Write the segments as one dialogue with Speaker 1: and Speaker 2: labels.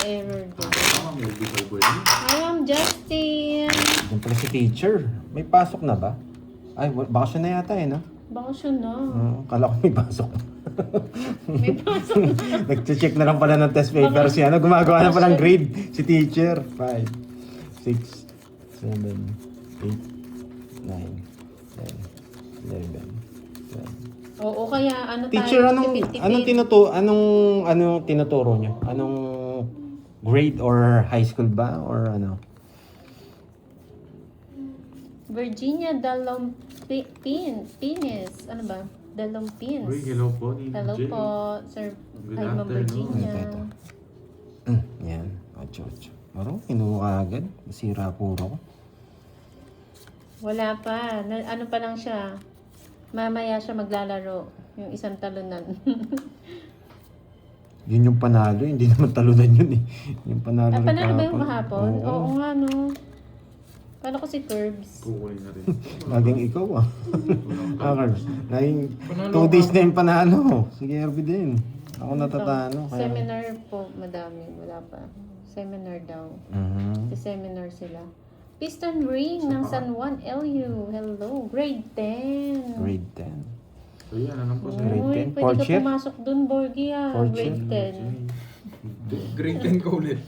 Speaker 1: error din.
Speaker 2: Medical boy niya.
Speaker 1: Hi, I'm Justin.
Speaker 3: Diyan pala si teacher. May pasok na ba? Ay, bakasyon na yata eh, no?
Speaker 1: Bakasyon na.
Speaker 3: Kala ko may pasok.
Speaker 1: May pasok na.
Speaker 3: Nag-check na lang pala ng test paper si ano. Gumagawa na palang grade si teacher. 5, 6, 7, 8, 9, 10, 11, 12.
Speaker 1: Oo, kaya ano
Speaker 3: Teacher,
Speaker 1: tayo,
Speaker 3: anong
Speaker 1: tipid-tipid.
Speaker 3: anong tinuturo niyo? Anong grade or high school ba or ano?
Speaker 1: Virginia Pines. Ano ba? Dalompins.
Speaker 2: Uy, hello po, Nina
Speaker 1: Hello
Speaker 2: J.
Speaker 1: po, Sir.
Speaker 2: Good
Speaker 1: Hi, Ma'am
Speaker 2: afternoon.
Speaker 1: Virginia.
Speaker 3: Ito. Yan. 8. Maro, kinuha ka agad. Masira puro ko.
Speaker 1: Wala pa. Ano pa lang siya. Mamaya siya maglalaro. Yung isang talunan.
Speaker 3: Yun yung panalo. Hindi naman talunan yun eh. Yung panalo.
Speaker 1: Panalo ba yung kahapon?
Speaker 3: Oo.
Speaker 1: Oo nga, no. Kala ko si Curbs.
Speaker 2: Kukunin na rin.
Speaker 3: Laging ikaw ah. Curbs. Laging 2 days na yung panalo. Sige, RB din. Ako natatalo. Kaya...
Speaker 1: Seminar po, madami. Wala pa. Seminar daw.
Speaker 3: Mhm.
Speaker 1: Seminar sila. Piston Ring ng San Juan LU. Hello. Grade 10.
Speaker 3: Grade 10.
Speaker 2: So yan, anong po
Speaker 3: Grade
Speaker 1: Uy,
Speaker 3: 10?
Speaker 1: pwede
Speaker 3: Fourth
Speaker 1: ka
Speaker 3: year?
Speaker 1: pumasok dun, Borgie ah.
Speaker 3: Fourth
Speaker 1: Grade
Speaker 3: year?
Speaker 1: 10.
Speaker 4: Grade 10 ka ulit.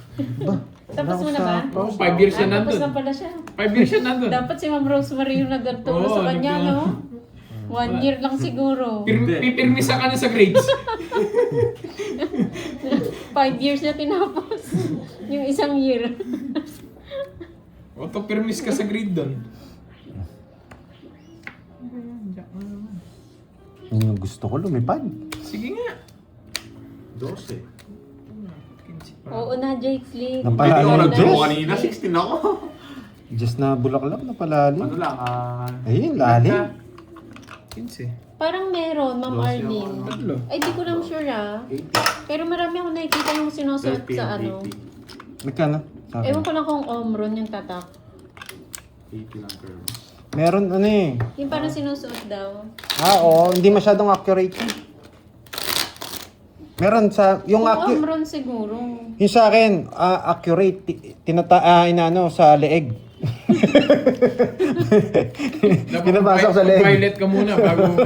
Speaker 1: Tapos mo na ba?
Speaker 4: Oo, 5 years siya
Speaker 1: Tapos
Speaker 4: nandun.
Speaker 1: na pala siya.
Speaker 4: 5 years siya nandun.
Speaker 1: Dapat si Ma'am Rosemary yung nagturo
Speaker 4: Oo,
Speaker 1: sa kanya,
Speaker 4: di ba?
Speaker 1: no? 1 year lang siguro.
Speaker 4: Pipirmisa ka na sa grades.
Speaker 1: 5 years na tinapos. Yung isang year.
Speaker 4: Auto-pirmis ka sa grade doon.
Speaker 3: Yun yung gusto ko lumipad.
Speaker 4: Sige nga.
Speaker 2: 12.
Speaker 1: Oo na, Jake Lee.
Speaker 2: Hindi
Speaker 3: Napalalo
Speaker 2: ako
Speaker 3: na
Speaker 2: nagturo
Speaker 3: Diyos.
Speaker 2: kanina, 16 ako.
Speaker 3: Just na bulaklak na palali.
Speaker 2: Ano lang,
Speaker 3: Ayun, lalim.
Speaker 4: 15.
Speaker 1: Parang meron, Ma'am
Speaker 2: 12
Speaker 1: Arlene.
Speaker 2: ako,
Speaker 4: Tatlo.
Speaker 1: Ay, di ko lang sure ah.
Speaker 2: 80.
Speaker 1: Pero marami ako nakikita yung sinusuot
Speaker 2: 13,
Speaker 1: sa ano.
Speaker 2: 80.
Speaker 3: Magkano? Sa akin.
Speaker 1: Ewan ko lang kung Omron yung tatak.
Speaker 2: 80 lang curve.
Speaker 3: Meron ano eh.
Speaker 1: Yung parang sinusuot daw.
Speaker 3: Oo, hindi masyadong accurate. Meron sa yung
Speaker 1: Kung Omron siguro.
Speaker 3: yung sa akin accurate inaano sa leeg. Pinapasok sa leg.
Speaker 4: Violet ka muna bago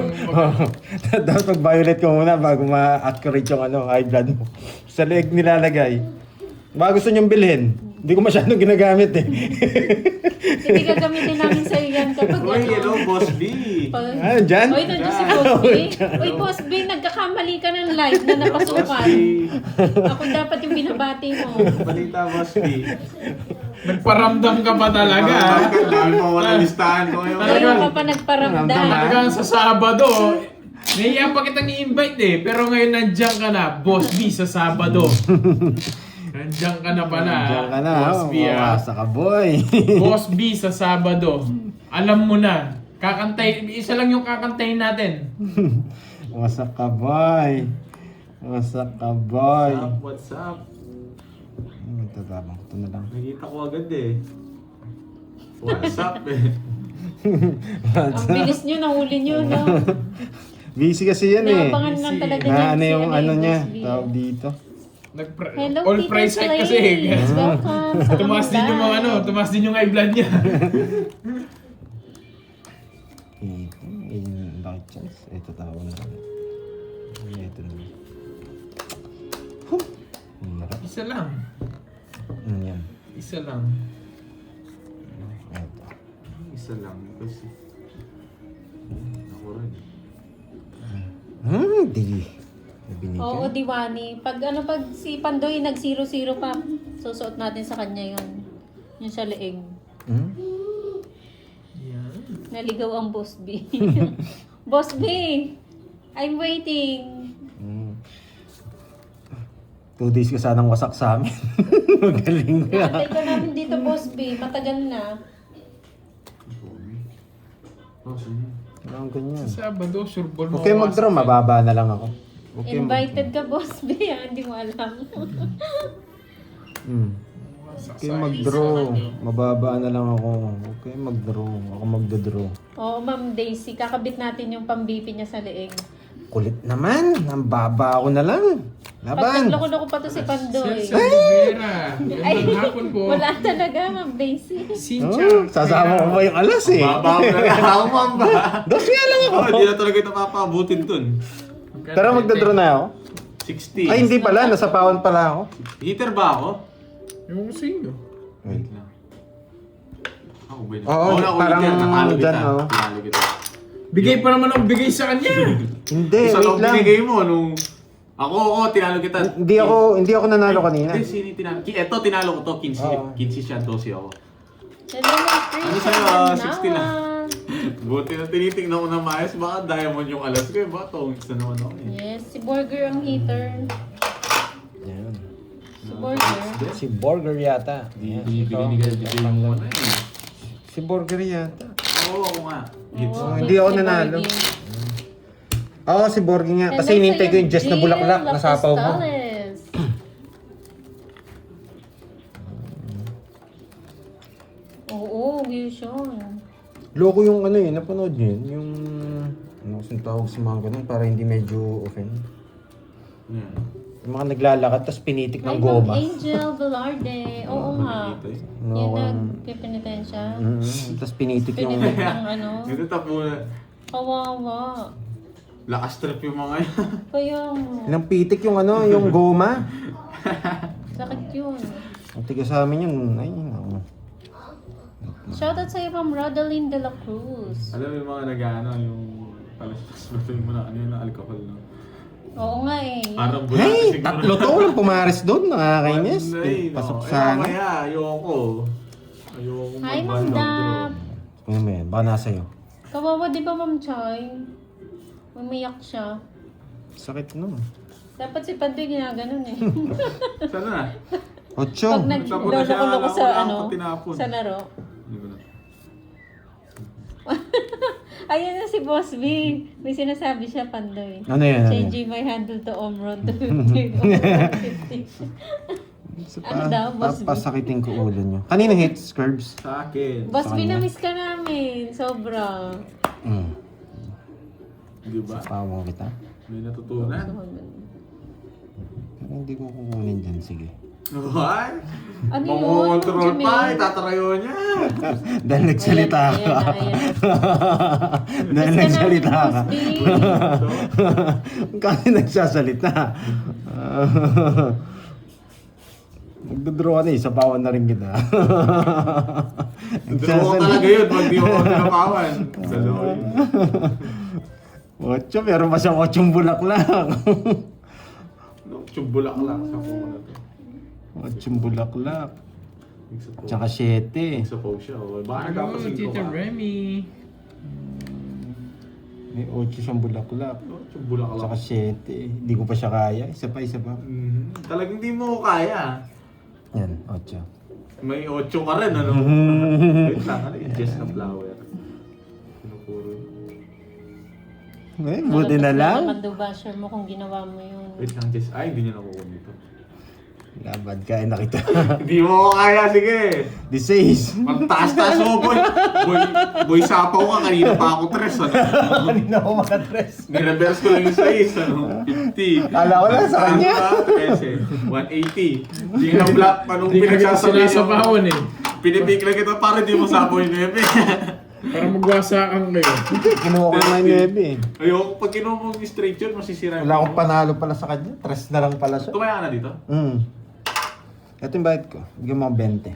Speaker 3: Dapat pag-violet ka muna bago ma-accurate yung high blood mo. Sa leeg nilalagay. Baka gusto niyong bilhin. Hindi ko masyadong ginagamit eh.
Speaker 1: Hindi gagamitin namin sa yan kapag
Speaker 2: Uy, hello, Boss B.
Speaker 3: Ah, dyan?
Speaker 1: Oy, nandiyan si Boss B. Uy, Boss B, nagkakamali ka ng live na
Speaker 2: Boss
Speaker 1: napasukan.
Speaker 2: B.
Speaker 1: Ako dapat yung binabati mo.
Speaker 2: Balita, Boss B.
Speaker 4: nagparamdam ka pa talaga.
Speaker 2: Dahil pa wala listahan ko ngayon.
Speaker 1: Ngayon ka pa nagparamdam.
Speaker 4: Talagang sa Sabado, naiya pa kitang i-invite eh. Pero ngayon nandiyan ka na, Boss B sa Sabado. Nandiyan ka na pala.
Speaker 3: Diyan ka na.
Speaker 4: Boss B ah.
Speaker 3: Mawasa ka boy.
Speaker 4: Boss B sa Sabado. Alam mo na. Kakantay, isa lang yung kakantayin natin.
Speaker 3: Wasak ka boy. Wasak ka boy.
Speaker 2: What's up?
Speaker 3: Tatabang ko na lang.
Speaker 2: Nakita ko agad eh. What's up eh?
Speaker 1: Ang bilis nyo, nahuli nyo, no?
Speaker 3: Busy kasi yan eh.
Speaker 1: Naabangan lang talaga
Speaker 3: Na ano
Speaker 1: si
Speaker 3: yung ano niya,
Speaker 1: Boss B.
Speaker 3: tawag dito.
Speaker 1: Hello,
Speaker 4: All
Speaker 1: Peter
Speaker 4: price hike kasi.
Speaker 1: Place. Welcome sa
Speaker 4: Tumaas din yung mga
Speaker 1: Amanda.
Speaker 4: tumaas din yung high blood niya.
Speaker 3: Ito, yung lucky chance. Ito tawag na. Ito na. Hirap.
Speaker 4: Isa lang.
Speaker 3: Yan.
Speaker 4: Isa lang.
Speaker 3: Ito.
Speaker 2: Isa lang kasi. Ako rin.
Speaker 3: Di. Binigyan.
Speaker 1: Oo, Diwani. Pag si Pandoy nag 0-0 pa, susuot natin sa kanya yun. Yung sa leeg.
Speaker 3: Hmm?
Speaker 4: Yan.
Speaker 1: Naligaw ang Boss B. Boss B! I'm waiting.
Speaker 3: 2 days ka sanang wasak sa amin. Magaling ka.
Speaker 1: Naantay ka namin dito, Boss B. Matagal na.
Speaker 2: Oh, sige.
Speaker 3: Ang ganyan.
Speaker 4: Sa Sabado, sure ball
Speaker 3: Okay, mag-draw. Mababa na lang ako. Okay,
Speaker 1: Invited ka, Boss B. Hindi mo alam.
Speaker 3: Okay, mag-draw. Mababa na lang ako. Okay, mag-draw. Ako magda-draw.
Speaker 1: Oo, Ma'am Daisy. Kakabit natin yung pambipi niya sa leeg.
Speaker 3: Kulit naman. Ang baba ako na lang.
Speaker 1: Pag
Speaker 3: Laban.
Speaker 1: nagloko-loko pa to si Pandoy.
Speaker 4: Sir Rivera. Gandang hapon po.
Speaker 1: Wala talaga, mag-basic.
Speaker 3: Oh, sasama ko ba yung alas eh?
Speaker 2: Baba ko na lang ako, mamba.
Speaker 3: Dos nga lang ako.
Speaker 2: Hindi na talaga ito papabutin dun.
Speaker 3: Pero magdadraw na ako.
Speaker 2: 60.
Speaker 3: Ay, hindi pala. Nasa pawan pala ako.
Speaker 2: Heater ba ako?
Speaker 4: Yung ko sa inyo.
Speaker 3: Wait.
Speaker 2: lang. Ako ba yun?
Speaker 3: Oo,
Speaker 2: na
Speaker 3: parang
Speaker 2: natalo kita.
Speaker 3: dyan, oo.
Speaker 2: Tinalo kita.
Speaker 4: Bigay pa naman ang bigay sa kanya.
Speaker 3: Hindi,
Speaker 2: Isa
Speaker 3: wait
Speaker 2: lang
Speaker 3: lang.
Speaker 2: binigay mo nung... Ako, tinalo kita.
Speaker 3: Hindi ako nanalo kanina.
Speaker 2: Hindi, sino yung tinalo? Ito, tinalo ko to. 15,
Speaker 3: Oo.
Speaker 2: 15 siya, 12 ako.
Speaker 1: Hello, my friend.
Speaker 2: Ano sa'yo, 60 lang. Buti na tinitingnan ko na maayos. Baka diamond yung alas ko. Baka tongs na naman ako eh.
Speaker 1: Yes, si Burger ang heater.
Speaker 3: Yan.
Speaker 1: Si Burger.
Speaker 3: Si Burger yata. Yan, ito.
Speaker 2: Binigay mo na eh.
Speaker 3: Si Burger yata.
Speaker 2: Oo, ako nga. Hits.
Speaker 1: Oo,
Speaker 3: hindi ako
Speaker 1: si
Speaker 3: nanalo.
Speaker 1: Burger.
Speaker 3: Oo, si Burger nga. Kasi
Speaker 1: Hello
Speaker 3: hinintay ko
Speaker 1: sa'yo,
Speaker 3: yung Jess na
Speaker 1: Jill
Speaker 3: bulaklak. Nasapaw mo.
Speaker 1: Lapostales. Oo, yun.
Speaker 3: Loko yung ano eh. Napanood niyo yun. Yung... Ano kasing tawag sa mga ganun para hindi medyo offend.
Speaker 2: Yan.
Speaker 3: Yung mga naglalakad tapos pinitik
Speaker 1: Hi,
Speaker 3: ng
Speaker 1: Ma'am
Speaker 3: goma.
Speaker 1: Angel Velarde. Oo nga.
Speaker 2: Nakikita eh.
Speaker 3: No,
Speaker 1: Yan nagpipinitin siya.
Speaker 3: Tapos pinitik yung...
Speaker 1: Pinitik ng ano.
Speaker 2: Dito tapo na.
Speaker 1: Kawawa.
Speaker 2: Lakas trip yung mga yan.
Speaker 1: Kaya mo.
Speaker 3: Ilang pitik yung ano, yung goma.
Speaker 1: Sakit yun.
Speaker 3: Ang tiga sa amin yun. Ay, no.
Speaker 1: Shoutout sa'yo, Ma'am Rodeline de la Cruz.
Speaker 2: Alam mo yung mga nag-ano, yung palastas ba ito yung mga ano yun, alcohol na.
Speaker 1: Oo nga eh.
Speaker 2: Parang bulat
Speaker 3: Hey!
Speaker 2: siguro.
Speaker 3: Tatlo to walang pumaris doon. Nakakainis.
Speaker 2: Ay, no.
Speaker 3: Pasok
Speaker 2: Eh,
Speaker 3: sa ano.
Speaker 2: mamaya, ayoko. Ayoko
Speaker 1: Hi, Ma'am
Speaker 2: mag-bandang
Speaker 1: Dap.
Speaker 3: Ano mo yan? Baka nasa iyo.
Speaker 1: Kawawa di ba, Ma'am Chay? Umiyak siya.
Speaker 3: Sakit no.
Speaker 1: Dapat si Pandoy ginaganon eh.
Speaker 2: draw. Sana na?
Speaker 3: Ocho.
Speaker 1: Pag nagloloko-loko sa
Speaker 2: wala
Speaker 1: ano,
Speaker 2: akong tinapon.
Speaker 1: sa laro.
Speaker 2: Hindi ko na.
Speaker 1: Ayun na si Boss B. May sinasabi siya, Pandoy.
Speaker 3: Ano yan? Ano yan?
Speaker 1: Changing my handle to Omron to 50. Ano daw, Boss B?
Speaker 3: Papasakitin ko ulo nyo. Kanino hits, Curbs?
Speaker 2: Sa akin.
Speaker 1: Boss
Speaker 3: Sa
Speaker 1: B,
Speaker 3: kanya.
Speaker 1: na-miss ka namin. Sobra.
Speaker 2: Di ba?
Speaker 3: Pawa kita.
Speaker 2: May natutunan.
Speaker 3: Pero hindi ko kukunin dyan. Sige.
Speaker 2: What?
Speaker 1: Ano yun?
Speaker 2: Mamukontrol
Speaker 1: Jimmy?
Speaker 2: pa, itatarayo niya.
Speaker 3: Dahil nagsalita
Speaker 1: Ayan,
Speaker 3: ka.
Speaker 1: ayan,
Speaker 3: Dahil
Speaker 1: Miss ka
Speaker 3: nagsalita
Speaker 1: namin,
Speaker 3: ka.
Speaker 1: Boss B.
Speaker 3: Kasi nagsasalita. Magdodraw ka na eh. Sapawan na rin kita.
Speaker 2: Draw ko talaga yun, pag di mo tinapawan. Dalawa yun.
Speaker 3: Ocho, meron pa siyang 8 bulaklak.
Speaker 2: Tsubulak lang sa phone na to.
Speaker 3: 8 bulaklak.
Speaker 2: Nagsapaw.
Speaker 3: Tsaka 7.
Speaker 2: Nagsapaw siya. Oh. Baka
Speaker 4: Hello,
Speaker 2: nagkapasing ko
Speaker 4: Tita
Speaker 2: ka.
Speaker 4: Remy.
Speaker 3: May 8 siyang bulaklak.
Speaker 2: Tsubulak lang.
Speaker 3: Tsaka 7. Hindi ko pa siya kaya. Isa pa, isa pa.
Speaker 2: Talagang di mo kaya.
Speaker 3: Yan, 8.
Speaker 2: May 8 ka rin, ano? Wait lang, ano yung Jess na flower? Pinupuro.
Speaker 3: Eh, buti na lang.
Speaker 1: Nakakando basher mo kung ginawa mo yun.
Speaker 2: Wait lang, Jess. Ay, hindi niya nakukuha dito.
Speaker 3: Labad ka, na kita.
Speaker 2: Hindi mo kaya, sige.
Speaker 3: The says.
Speaker 2: Magtaas-taas mo, boy. Boy, sapaw ka. Kanina pa ako tres, ano?
Speaker 3: Kanina ako makatres.
Speaker 2: Nireverse ko lang yung size, ano? 50.
Speaker 3: Ala ko lang sa kanya.
Speaker 2: Kasi, 180. Hindi nga black pa nung
Speaker 4: Hindi ka
Speaker 2: pinagsasabi
Speaker 4: sinasabawan eh.
Speaker 2: Pinipik lang kita para di mo sapaw yung nebe.
Speaker 4: Para magwasakan kayo.
Speaker 3: Kinuha ko na yung nebe.
Speaker 2: Ayoko, pag kinuha mo yung straight yun, masisira.
Speaker 3: Wala akong panalo pala sa kanya. Tres na lang pala siya.
Speaker 2: Tumaya ka na dito?
Speaker 3: Ito yung bayad ko. Bigyan mo ako 20.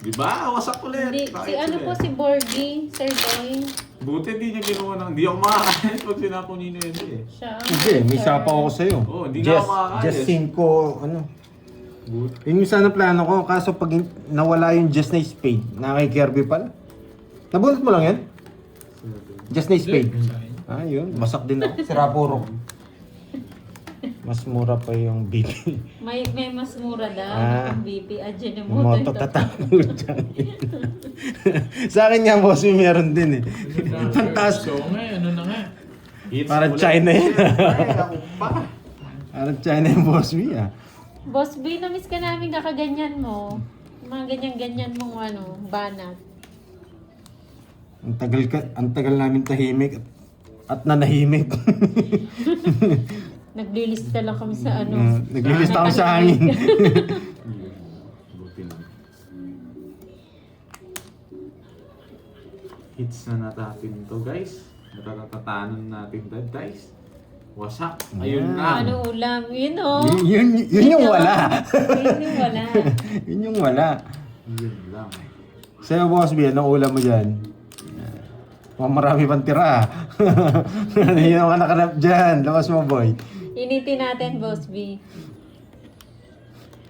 Speaker 2: Di ba? Wasak ulit.
Speaker 1: Hindi,
Speaker 2: Bakit
Speaker 1: si ano
Speaker 2: ulit?
Speaker 1: po si Borgie, Sir Boy.
Speaker 2: Buti di niya ginawa ng... Hindi ako makakayos pag sinapo ni Nebe eh.
Speaker 1: Siya.
Speaker 3: Hindi, may sapa ako sa'yo.
Speaker 2: Oo, hindi nga ako makakayos.
Speaker 3: Just 5, ano.
Speaker 2: Buti.
Speaker 3: Yun yung sana plano ko. Kaso pag nawala yung just na spade, nakakay-Kirby pala. Nabunot mo lang yan? Just na spade. Ah, yun. Masak din ako. Sira puro. Mas mura pa yung BP.
Speaker 1: May mas mura daw. Yung BP. Adyan yung
Speaker 3: Moto tatapos dyan. Sa akin nga, boss, may meron din eh. Fantastic.
Speaker 4: So nga, ano na nga.
Speaker 2: Hits
Speaker 3: Parang
Speaker 2: ulit.
Speaker 3: China yan.
Speaker 2: Ay, ako pa.
Speaker 3: Parang China yung boss me ah.
Speaker 1: Boss B, na-miss ka namin kakaganyan mo. Mga ganyan-ganyan mong ano, banat.
Speaker 3: Ang tagal namin tahimik at At nanahimik.
Speaker 1: Naglilista lang kami sa ano.
Speaker 3: Naglilista kami sa hangin.
Speaker 2: Buti lang. Hits na natin to guys. Natatatanan natin to guys. Wasak. Ayun na.
Speaker 1: Ano ulam? Yun o.
Speaker 3: Yun yung wala.
Speaker 1: Yun yung wala.
Speaker 3: Yun yung wala.
Speaker 2: Yun lang.
Speaker 3: Sa'yo, Boss B, anong ulam mo dyan? Mukhang marami pang tira. Yun ang nakanap dyan. Lakas mo, boy.
Speaker 1: Initin natin, Boss B.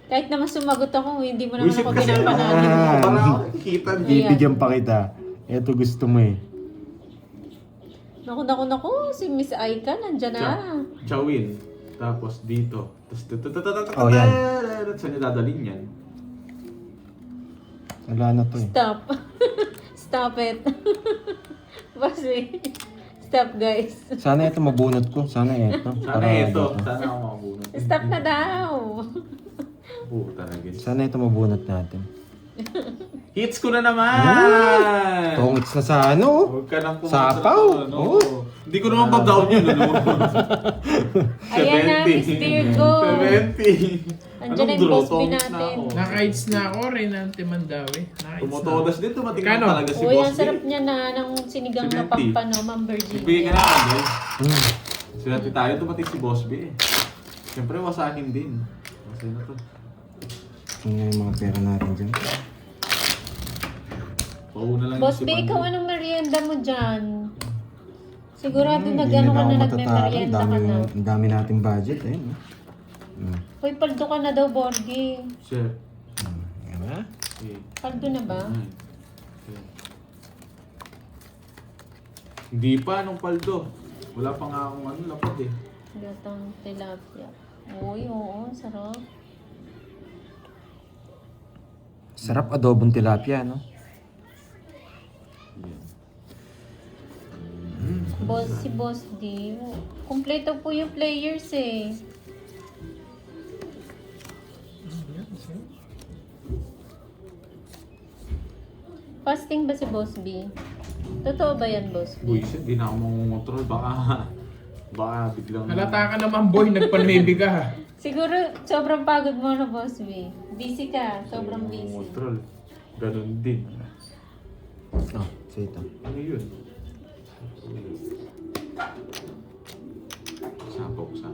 Speaker 1: Kahit naman sumagot ako, hindi mo naman
Speaker 2: Wisit
Speaker 1: ako
Speaker 2: kasi
Speaker 1: pinapanahin.
Speaker 2: Para ako nakikita niya.
Speaker 3: Bibigyan pa kita. Ito gusto mo eh.
Speaker 1: Naku, si Miss Aika, nandyan na.
Speaker 2: Chawin. Tapos dito. Tapos
Speaker 3: Oh, yan.
Speaker 2: Saan niya dadalhin yan?
Speaker 3: Wala na to eh.
Speaker 1: Stop. Stop it. Boss B. Stop, guys.
Speaker 3: Sana ito mabunot ko. Sana ito.
Speaker 2: Sana ito. Sana ako makabunot.
Speaker 1: Stop na daw.
Speaker 2: Puta na guys.
Speaker 3: Sana ito mabunot natin.
Speaker 2: Hits ko na naman!
Speaker 3: Tongits na sa ano.
Speaker 2: Huwag ka nang
Speaker 3: Sapaw?
Speaker 2: Ano?
Speaker 3: Oh.
Speaker 2: Hindi ko naman pa-down yun. Ano?
Speaker 1: Ayan na,
Speaker 2: 70.
Speaker 1: Miss Virgo.
Speaker 2: 70.
Speaker 1: Andyan na yung Boss B natin.
Speaker 4: Naka-hits na ako rin ng Timandawi.
Speaker 2: Tumutodas din. Tumating na
Speaker 4: Kano?
Speaker 2: talaga si
Speaker 1: Uy,
Speaker 2: Boss
Speaker 1: ang sarap niya na ng sinigang na
Speaker 2: 70.
Speaker 1: pampano, Ma'am
Speaker 2: Bigyan ka
Speaker 1: Virginia.
Speaker 2: na guys. Swerte tayo. Tumating si Boss B. Siyempre wasakin din. Masaya na to.
Speaker 3: Tingnan yung mga pera natin dyan.
Speaker 2: Pauna lang
Speaker 1: Boss
Speaker 2: yung
Speaker 1: B,
Speaker 2: si
Speaker 1: ikaw
Speaker 2: Bando.
Speaker 1: anong merienda mo dyan? Sigurado
Speaker 3: Hindi
Speaker 1: nag-ano ka
Speaker 3: ako
Speaker 1: na,
Speaker 3: matatalo.
Speaker 1: nagme-merienda ka na.
Speaker 3: Ang dami nating budget eh. No?
Speaker 1: Hoy, paldo ka na daw, Borgie.
Speaker 2: Chef.
Speaker 3: Diba?
Speaker 2: Okay.
Speaker 1: Paldo na ba?
Speaker 2: Okay. Hindi pa nung paldo. Wala pa nga akong ano, lapad eh.
Speaker 1: Gatang tilapia. Uy, oo, sarap.
Speaker 3: Sarap adobong tilapia, no?
Speaker 1: Si Boss D. Kompleto po yung players eh. Fasting ba si Boss B? Totoo ba yan, Boss B?
Speaker 2: Buisit, di na ako mangungontrol. Baka biglang...
Speaker 4: Halata ka naman boy, nagpanwebi ka ha.
Speaker 1: Siguro sobrang pagod mo na, Boss B. Busy ka, sobrang busy.
Speaker 2: Mangungontrol. Ganun din.
Speaker 3: Oh, so ito.
Speaker 2: Ano yun? Sapaw sa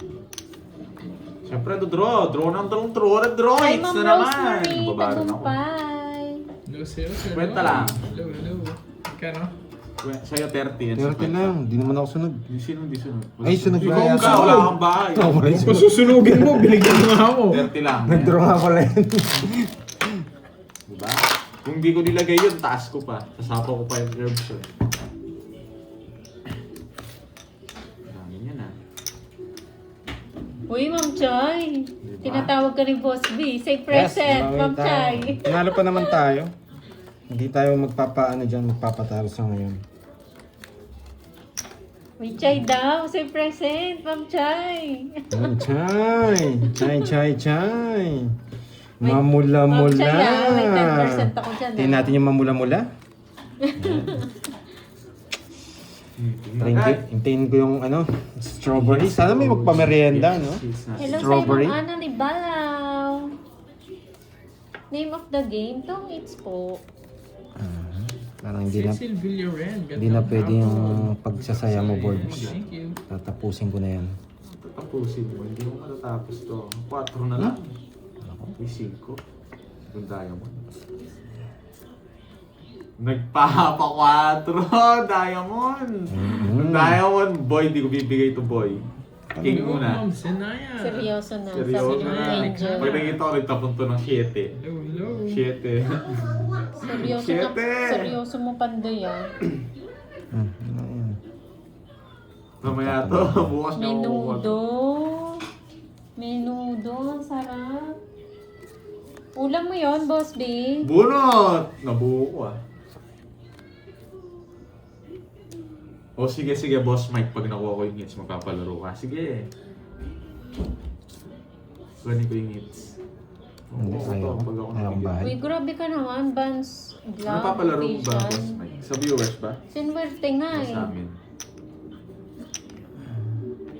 Speaker 2: siyempre, draw. Draw ng draw.
Speaker 1: Hi,
Speaker 2: Hits
Speaker 1: Ma'am
Speaker 2: na naman.
Speaker 1: Rosemary,
Speaker 2: Babaran ako.
Speaker 1: tagumpay.
Speaker 4: Hello, sir.
Speaker 2: Kwenta lang.
Speaker 4: Hello. Kano?
Speaker 2: Sa'yo 30. yan sa
Speaker 3: 30
Speaker 2: kwenta.
Speaker 3: lang, di naman ako sunod.
Speaker 2: Hindi sunod.
Speaker 3: Ay, sunod
Speaker 2: Ikaw
Speaker 3: ba yan?
Speaker 2: ka, wala kang bahay.
Speaker 3: Oh, wala
Speaker 4: Kung susunugin mo, binigyan mo nga ako.
Speaker 2: 30 lang.
Speaker 3: Nag-draw nga pala yun.
Speaker 2: Diba? Kung di ko nilagay yun, taas ko pa. Sasapaw ko pa yung herbs yun. Dami yan ah.
Speaker 1: Uy, Ma'am Chay.
Speaker 2: Diba?
Speaker 1: Tinatawag ka ni Boss B. Say present, Ma'am Chay.
Speaker 3: Tinalo pa naman tayo. Hindi tayo magpapatalo sa ngayon.
Speaker 1: May Chay daw. Say present, Ma'am Chay.
Speaker 3: Chay.
Speaker 1: May-
Speaker 3: Mamula-mula.
Speaker 1: Ma'am Chay, may 10% ako dyan.
Speaker 3: Tingnan natin yung mamula-mula. Hintayin ko yung strawberry. Sana may magpamerienda, no?
Speaker 1: Hello
Speaker 3: Strawberry.
Speaker 1: sa Ana Libalaw. Name of the game, Tong It's po.
Speaker 3: Parang hindi na,
Speaker 4: Cecil Villareal.
Speaker 3: hindi na pwede yung pagsasaya mo, board.
Speaker 4: Thank you.
Speaker 3: Tatapusin ko na yan.
Speaker 2: Tapusin mo, hindi mo matatapos to. 4 na lang. May 5. Yung diamond. Nagpapa 4 diamond. Yung diamond, boy, di ko bibigay to boy. King
Speaker 4: Hello,
Speaker 2: muna.
Speaker 4: Ma'am Senaya.
Speaker 1: Seryoso na.
Speaker 2: Seryoso
Speaker 1: Sabi ng
Speaker 2: na.
Speaker 1: Angel.
Speaker 2: Pag nakita ko, nagtapon to ng 7.
Speaker 4: Hello.
Speaker 2: 7.
Speaker 1: Seryoso na.
Speaker 2: Siyete.
Speaker 1: Seryoso mo, Pandoy ah.
Speaker 3: Ano yan?
Speaker 2: Mamaya to, bukas na
Speaker 1: Menudo. Menudo. Ang sarap. Ulam mo yon, Boss B.
Speaker 2: Bunot! Nabuo ko ah. O sige, Boss Mike. Pag nakuha ko yung hits, magpapalaro ka. Sige. Kunin ko yung hits.
Speaker 3: Hindi,
Speaker 2: Oo,
Speaker 3: ayaw.
Speaker 2: pag ako
Speaker 3: Ayaw
Speaker 2: nabigyan.
Speaker 3: bahay.
Speaker 1: Uy, grabe ka naman. Vans,
Speaker 2: Ano
Speaker 1: Glove,
Speaker 2: papalaro mo ba, Boss
Speaker 1: Vision.
Speaker 2: Mike? Sa viewers ba?
Speaker 1: Sinwerte nga
Speaker 2: O
Speaker 1: eh.
Speaker 2: sa amin?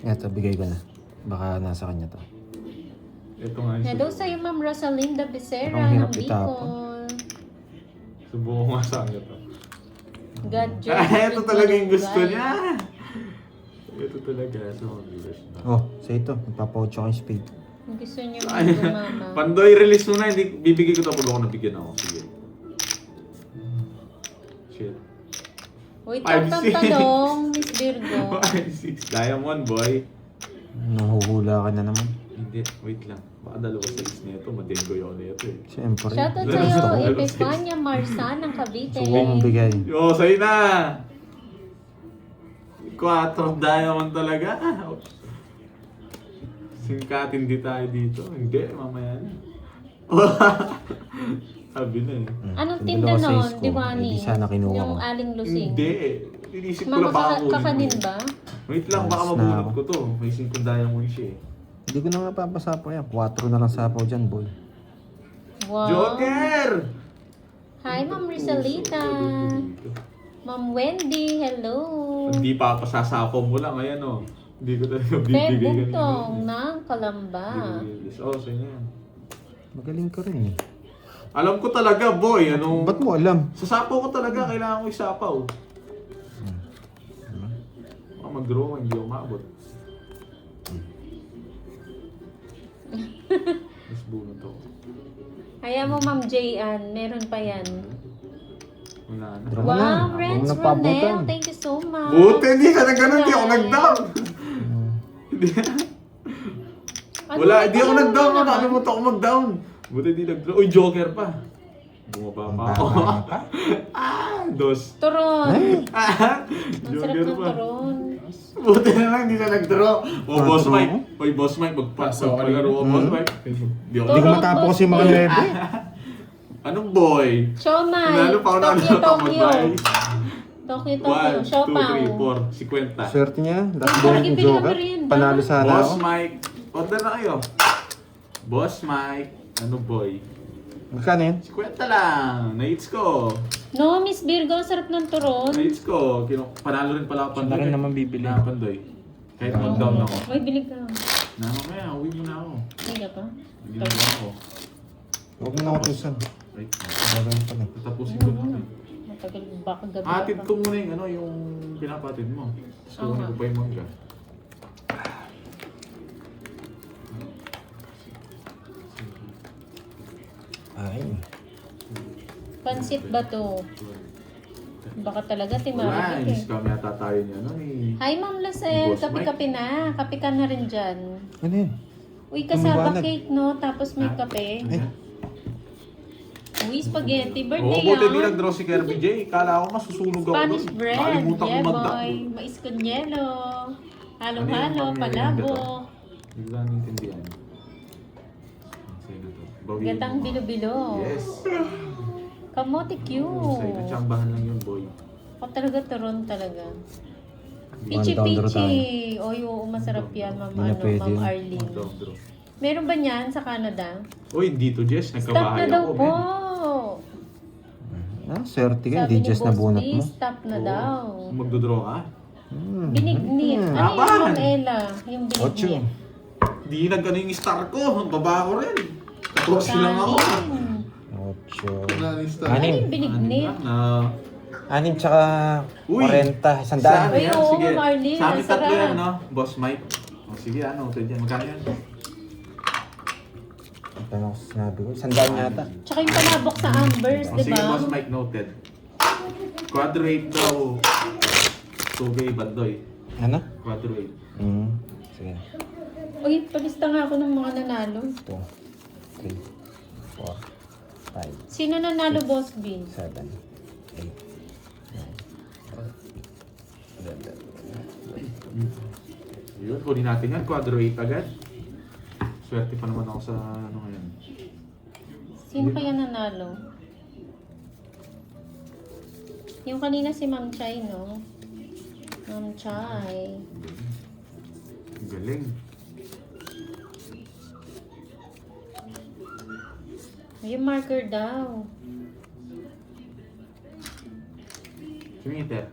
Speaker 3: Eto, bigay ko na. Baka nasa kanya to.
Speaker 2: Ito nga yung
Speaker 1: Hello
Speaker 2: subukan.
Speaker 1: sa'yo, Ma'am Rosalinda Becerra
Speaker 3: Ang hirap
Speaker 1: ng Bicol.
Speaker 2: Subukan nga sa akin to.
Speaker 1: God,
Speaker 2: Ito talaga yung gusto niya. Ito talaga. So, mabilis na.
Speaker 3: Oh, sa ito. Nagpapa-8 ko yung spade.
Speaker 1: Ang gusto niyo mga gumama.
Speaker 2: Pandoy, release mo na. Hindi, bibigay ko ito pag ako nabigyan ako. Sige. Shit.
Speaker 1: Uy, top ang
Speaker 2: 5-6.
Speaker 1: tanong, Miss Virgo.
Speaker 2: 5-6. Diamond, boy.
Speaker 3: Nahuhula ka na naman.
Speaker 2: Hindi, wait lang. Baka dalawa size nito. Madengo yun nito eh.
Speaker 3: Siyempre.
Speaker 1: Shoutout
Speaker 2: Gusto
Speaker 1: sa'yo,
Speaker 2: ko.
Speaker 1: Epifania Marsan ng Cavite.
Speaker 3: Subukan mong bigay.
Speaker 2: Yo, sa'yo na! 4 diamond talaga. Singkatin di tayo dito. Hindi, mamaya na. Sabi na eh.
Speaker 1: Anong
Speaker 3: Yung
Speaker 1: tinda
Speaker 3: dalawa
Speaker 1: noon,
Speaker 3: size ko,
Speaker 1: Diwani?
Speaker 3: hindi sana kinuha
Speaker 1: Yung
Speaker 3: ko.
Speaker 1: aling lusing.
Speaker 2: Hindi. Inisip ko
Speaker 1: Mama,
Speaker 2: lang baka kunin
Speaker 1: kakanin
Speaker 2: mo.
Speaker 1: ba?
Speaker 2: Wait lang, baka
Speaker 3: Ayos na
Speaker 2: mabunot
Speaker 3: ako.
Speaker 2: ko to. May 5 diamond siya eh.
Speaker 3: Hindi ko na nga papasapaw yan. 4 na lang sapaw dyan, boy.
Speaker 1: Wow.
Speaker 2: Joker!
Speaker 1: Hi, Ma'am Rizalita. Ma'am Wendy, hello.
Speaker 2: Hindi pa pasasapaw mo lang. Ayan o. Hindi ko talaga
Speaker 1: Pe
Speaker 2: bibigay
Speaker 1: Bugtong ng Kalamba.
Speaker 2: Oh, sa'yo na yan.
Speaker 3: Magaling ka rin eh.
Speaker 2: Alam ko talaga, boy. Anong...
Speaker 3: Ba't mo alam?
Speaker 2: Sasapaw ko talaga. Kailangan ko isapaw. Baka mag-draw, hindi ako maabot. Mas bunot ako.
Speaker 1: Kaya mo, Ma'am Jayan, meron pa yan.
Speaker 2: Wala na.
Speaker 3: Draw mo na.
Speaker 1: Wow,
Speaker 3: Huwag
Speaker 1: Renz
Speaker 3: mo nagpabutan.
Speaker 1: Ronel, thank you so much.
Speaker 2: Buti, hindi ka na ganun. Hindi ako
Speaker 1: Guys.
Speaker 2: nag-down. Hindi.
Speaker 1: Ano,
Speaker 2: Wala,
Speaker 1: may
Speaker 2: hindi ako
Speaker 1: tanong
Speaker 2: nag-down.
Speaker 1: na naman.
Speaker 2: Nakalimutan ako mag-down. Buti hindi nag-draw. Uy, Joker pa. Bumaba pa ako. Dos.
Speaker 1: Turon.
Speaker 2: Ah,
Speaker 1: Ang sarap
Speaker 2: Joker
Speaker 1: ng
Speaker 2: pa.
Speaker 1: turon.
Speaker 2: Buti na lang, hindi siya nag-draw. O, Boss
Speaker 3: draw
Speaker 2: Mike.
Speaker 3: mo?
Speaker 2: Oy, Boss Mike, magpalaro ko, Boss Mike. Hindi ako
Speaker 3: Hindi ko
Speaker 1: Turon,
Speaker 3: matapos
Speaker 1: boss,
Speaker 3: yung mga
Speaker 1: boy.
Speaker 3: 9.
Speaker 2: Anong boy?
Speaker 1: Siomay.
Speaker 2: Lalo pa ako
Speaker 1: Tokyo,
Speaker 2: nakalimutan
Speaker 1: Tokyo.
Speaker 2: mag-buy.
Speaker 1: Tokyo,
Speaker 2: 1,
Speaker 1: Tokyo.
Speaker 2: 2,
Speaker 1: Siopaw.
Speaker 2: 3, 4, 50.
Speaker 3: Swerte niya. Last ball yung
Speaker 1: Bibili ka
Speaker 3: Joker.
Speaker 1: merienda.
Speaker 3: Panalo sana
Speaker 2: Boss
Speaker 3: ako.
Speaker 2: Mike, order na kayo. Boss Mike, ano boy?
Speaker 3: Magkano yun?
Speaker 2: 50 lang, na-hits ko.
Speaker 1: No, Miss Virgo, ang sarap ng turon.
Speaker 2: Na-hits ko. Panalo rin pala ako
Speaker 3: Siya na rin naman bibili.
Speaker 2: Na pandoy. Kahit mag-down ako.
Speaker 1: Uy, bilig ka.
Speaker 2: Na mamaya, uwi mo na ako.
Speaker 1: Hindi ka pa?
Speaker 2: Hindi na ako.
Speaker 3: Huwag mo na utusan.
Speaker 2: Right.
Speaker 3: Magaling pa na.
Speaker 2: Tatapusin ko na.
Speaker 1: Matagal baka gabi
Speaker 2: Hatid
Speaker 1: pa.
Speaker 2: ko muna yung ano, yung pinapatid mo. Tapos
Speaker 1: Oo
Speaker 2: kukunin
Speaker 1: nga.
Speaker 2: ko pa yung mangga.
Speaker 3: Ay.
Speaker 1: Pansit ba to? Baka talaga
Speaker 2: Wala,
Speaker 1: timarapit
Speaker 2: inis
Speaker 1: eh.
Speaker 2: kami yata tayo niya. Ano eh.
Speaker 1: Hi, Ma'am Lasel.
Speaker 2: Boss
Speaker 1: Kape-kape na. Kape ka na rin dyan.
Speaker 3: Ano yun?
Speaker 1: Uy, kasaba
Speaker 3: Tumiwanag.
Speaker 1: cake, no? Tapos may
Speaker 2: Ah,
Speaker 1: kape.
Speaker 3: Ay.
Speaker 1: Uy, spaghetti.
Speaker 2: Oo,
Speaker 1: Birthday
Speaker 2: buti di
Speaker 1: yan.
Speaker 2: nag-draw si Kirby J. Kala ko masusunog ako
Speaker 1: Spanish
Speaker 2: doon.
Speaker 1: bread.
Speaker 2: Nakalimutan ko
Speaker 1: Yeah,
Speaker 2: mag-down.
Speaker 1: boy. Mais con yelo.
Speaker 2: Ano
Speaker 1: Halo-halo.
Speaker 2: yung
Speaker 1: Palabo.
Speaker 2: Bigla naintindihan. Sa'yo na to. Bawiin
Speaker 1: Gatang
Speaker 2: mo.
Speaker 1: bilo-bilo.
Speaker 2: Yes.
Speaker 1: Kamote
Speaker 2: Sa'yo na
Speaker 1: cute.
Speaker 2: tsambahan lang yun, boy.
Speaker 1: Ako talaga turon talaga.
Speaker 3: One down draw tayo.
Speaker 1: Pichi-pichi. Oy, oo, masarap yan, Ma'am,
Speaker 3: Hindi na
Speaker 1: ano,
Speaker 3: pwede
Speaker 1: Ma'am
Speaker 3: yun.
Speaker 1: Arlene.
Speaker 2: Down draw.
Speaker 1: Meron ba niyan sa Canada?
Speaker 2: Uy, dito, Jess.
Speaker 1: Stop
Speaker 2: Nagkabahay
Speaker 1: na daw
Speaker 2: ako,
Speaker 1: po.
Speaker 3: Ah, swerte ka.
Speaker 1: Sabi
Speaker 3: Hindi
Speaker 1: ni
Speaker 3: just na
Speaker 1: Boss
Speaker 3: bunot
Speaker 1: B,
Speaker 3: mo.
Speaker 1: stop na
Speaker 2: Oo.
Speaker 1: daw.
Speaker 2: Kung magdodraw ka.
Speaker 1: Binignit. Ano yung
Speaker 2: Laban!
Speaker 1: Ma'am Ella? Yung
Speaker 3: Ocho.
Speaker 1: binignit.
Speaker 2: Di nagano yung star ko. Ang baba ko rin. Kaproxy lang ako.
Speaker 1: Kanin.
Speaker 3: 8.
Speaker 2: Wala na yung star.
Speaker 1: Ano
Speaker 3: Anim.
Speaker 1: yung binignit?
Speaker 2: Na,
Speaker 3: 6 tsaka
Speaker 2: Uy!
Speaker 3: 40.
Speaker 2: Sa
Speaker 3: Sandaan.
Speaker 2: ano
Speaker 1: Ay,
Speaker 2: yan?
Speaker 1: oo,
Speaker 2: Sige.
Speaker 1: Ma'am Arlene,
Speaker 2: Sa amin
Speaker 1: ang
Speaker 2: tatlo
Speaker 1: sarap.
Speaker 2: yan, no? Boss Mike. O sige, ano? Ito dyan. Magkano yan?
Speaker 3: Ano ko sinabi ko? Sandaan yata.
Speaker 1: Tsaka yung palabok sa Ambers,
Speaker 2: O
Speaker 1: di
Speaker 2: sige,
Speaker 1: ba?
Speaker 2: Boss Mike noted. Quadrate daw. Tugay, bandoy.
Speaker 3: Ano?
Speaker 2: Quadrate.
Speaker 3: Sige.
Speaker 1: Uy, palista nga ako ng mga nanalo.
Speaker 3: 2, 3, 4, 5,
Speaker 1: Sino nanalo, Boss B?
Speaker 3: 7, 8, 9, 11.
Speaker 2: Yun, huli natin yan. Quadrate agad. Swerte pa naman ako sa ano ngayon.
Speaker 1: Sino kaya nanalo? Yung kanina si Ma'am Chai, no? Ma'am Chai.
Speaker 2: Galing.
Speaker 1: Yung marker daw.
Speaker 2: Sumiter.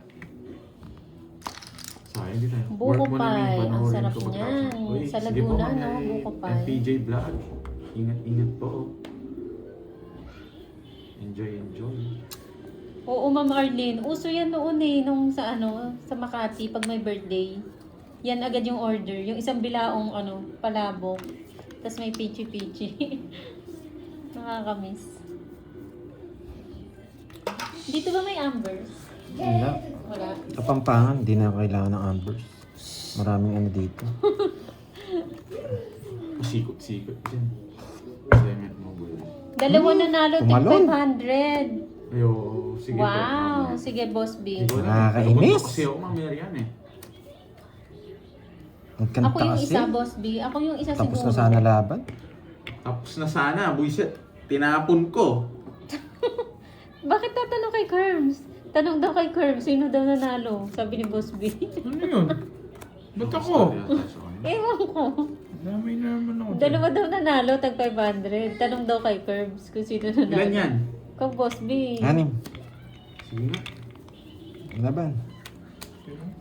Speaker 2: Sayang. hindi tayo.
Speaker 1: Buko
Speaker 2: Work mo na, May.
Speaker 1: pie. Ang
Speaker 2: Panoorin
Speaker 1: sarap
Speaker 2: ko
Speaker 1: niyan.
Speaker 2: pagkatapos. Uy,
Speaker 1: Sa
Speaker 2: sige po,
Speaker 1: Laguna,
Speaker 2: Ma'am,
Speaker 1: no?
Speaker 2: eh,
Speaker 1: Buko pie.
Speaker 2: FPJ Vlog. Ingat-ingat po. Enjoy, enjoy.
Speaker 1: Oo, Ma'am Arlene. Uso yan noon eh, nung sa sa Makati, pag may birthday. Yan agad yung order. Yung isang bilaong palabok. Tapos may pichi-pichi. Nakakamiss. Dito ba may Ambers?
Speaker 3: Wala.
Speaker 1: Wala.
Speaker 3: Sa Pampangan, hindi na kailangan ng Ambers. Maraming ano dito.
Speaker 2: Sikot-sikot dyan. Segment mo, boy.
Speaker 1: Dalawa nanalo, tig
Speaker 3: Tumalon.
Speaker 2: 500.
Speaker 1: 500.
Speaker 2: Ayo, sige po.
Speaker 1: Wow! Sige, Boss B.
Speaker 3: Nakakainis.
Speaker 2: Kasi ako, Ma'am Marian eh.
Speaker 3: Nagkanta
Speaker 1: Ako yung
Speaker 3: kasi.
Speaker 1: isa, Boss B. Ako yung isa
Speaker 3: Tapos
Speaker 1: siguro.
Speaker 3: na sana laban.
Speaker 2: Tapos na sana, buisit. Tinapon ko.
Speaker 1: Bakit tatanong kay Kerms? Tanong daw kay Kerms, sino daw nanalo? Sabi ni Boss B.
Speaker 4: Ano yun? Ba't ako?
Speaker 1: Ewan ko.
Speaker 4: Damay naman ako.
Speaker 1: Dalawa daw nanalo, tag 500. Tanong daw kay Kerms kung sino nanalo.
Speaker 2: Ilan yan?
Speaker 1: Kung Boss B.
Speaker 3: Anim.
Speaker 2: Sige nga.
Speaker 3: Laban.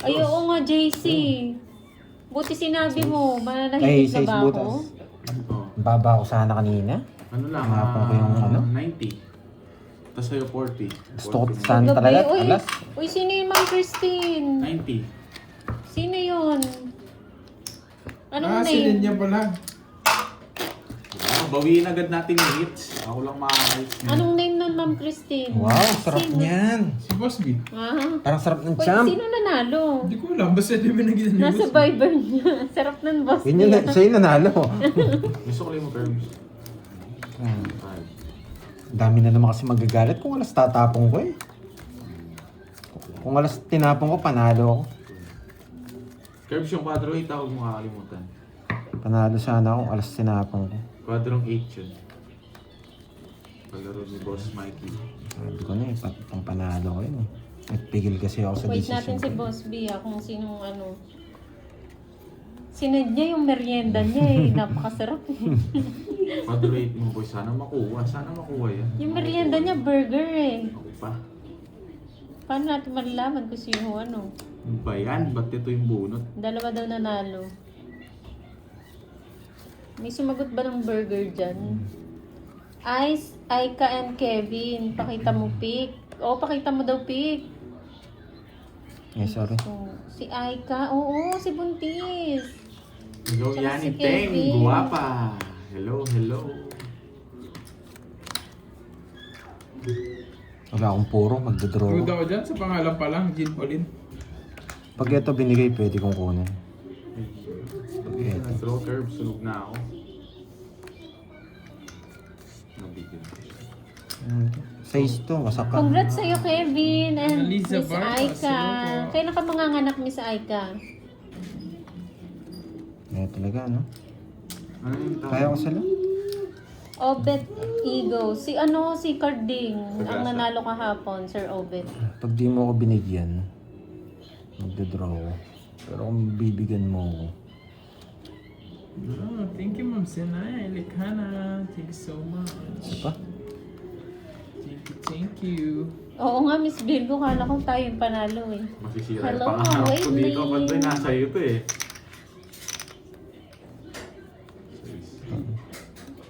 Speaker 1: Ay, oo nga, JC. Buti sinabi mo,
Speaker 3: Ay,
Speaker 1: mananahimik na
Speaker 3: 6
Speaker 1: ba ako?
Speaker 3: butas.
Speaker 2: Oh.
Speaker 3: Baba ako sana kanina.
Speaker 2: Ano lang,
Speaker 3: Hapon ko yung ano?
Speaker 2: 90. Tapos sa'yo 40.
Speaker 3: Gusto ko
Speaker 2: 40.
Speaker 3: sana talaga.
Speaker 1: Uy,
Speaker 3: Alas.
Speaker 1: uy, sino yung Ma'am Christine?
Speaker 2: 90.
Speaker 1: Sino yun? Anong
Speaker 4: Si
Speaker 1: name?
Speaker 4: Linya pala.
Speaker 2: Diba? Bawiin agad natin yung hits. Ako lang makakahits niya.
Speaker 1: Anong name nun, Ma'am Christine?
Speaker 3: Wow, sarap
Speaker 1: Sino?
Speaker 3: niyan.
Speaker 4: Si Boss B.
Speaker 1: Ah.
Speaker 3: Parang sarap ng
Speaker 1: Wait,
Speaker 3: champ.
Speaker 1: sino nanalo?
Speaker 4: Hindi ko alam. Basta di ba naging ni
Speaker 1: Nasa
Speaker 4: Boss B?
Speaker 1: Viber niya. Sarap nun, Boss.
Speaker 3: Yun yun, siya yung nanalo.
Speaker 2: Gusto ko lang mo terms.
Speaker 3: Dami na naman kasi magagalit kung alas tatapong ko eh. Kung alas tinapong ko, panalo ako.
Speaker 2: Curbs yung quadro 8, huwag mo kakalimutan.
Speaker 3: Panalo sana ako kung alas tinapong ko.
Speaker 2: Quadrong 8 yun. Palaro ni Boss Mikey.
Speaker 3: Sabi ko na eh, pang panalo ko yun eh. Nagpigil kasi ako sa
Speaker 1: Wait natin
Speaker 3: decision
Speaker 1: si
Speaker 3: ko.
Speaker 1: Boss B kung sinong Sinad niya yung merienda niya eh. Napakasarap eh.
Speaker 2: Quadro 8 mo boy, sana makuha. Sana makuha yan.
Speaker 1: Yung merienda niya, burger eh.
Speaker 2: Ako pa.
Speaker 1: Paano natin malalaman kung sino
Speaker 2: Ano ba yan? Ba't ito yung bunot?
Speaker 1: Dalawa daw nanalo. May sumagot ba ng burger dyan? Ice, Aika and Kevin. Pakita mo pic. Oo, pakita mo daw pic.
Speaker 3: Eh, sorry.
Speaker 1: So, si Aika, oo, si Buntis.
Speaker 2: Hello,
Speaker 1: Tsaka
Speaker 2: Yanni
Speaker 1: si
Speaker 2: Teng.
Speaker 1: Kevin.
Speaker 2: Guwapa. Hello, hello.
Speaker 3: Wala akong puro, magdodraw.
Speaker 4: Rude ako dyan. Sa pangalan pa lang. Jean Pauline.
Speaker 3: Pag ito binigay, pwede kong kunin.
Speaker 2: Ay, nag-draw curve. Sunog na ako. Nabigyan ko siya.
Speaker 3: 6 to, wasak ka.
Speaker 1: Congrats sa'yo, Kevin and
Speaker 4: Aliza
Speaker 1: Miss
Speaker 4: Barca,
Speaker 1: Aika.
Speaker 4: sino po?
Speaker 1: Kailan ka manganganak, Miss Aika?
Speaker 3: Eh, talaga, no?
Speaker 2: Ano yung tawag?
Speaker 3: Kaya ko sila.
Speaker 1: Obet Ego. Si Carding. Ang
Speaker 2: Sagasa.
Speaker 1: nanalo kahapon, Sir Obet.
Speaker 3: Pag di mo ako binigyan, magdodraw ko. Pero kung bibigyan mo ako,
Speaker 4: Oh, thank you, Ma'am Sinaya. Likhana. Thank you so much.
Speaker 3: isa pa?
Speaker 4: Thank you.
Speaker 1: Oo nga, Miss Virgo. Kala ko tayo yung panalo eh.
Speaker 2: Masisira
Speaker 1: Hello,
Speaker 2: yung pangarap ko
Speaker 1: Wayne
Speaker 2: dito. Ba't ba
Speaker 1: Lee.
Speaker 2: nasa iyo to eh?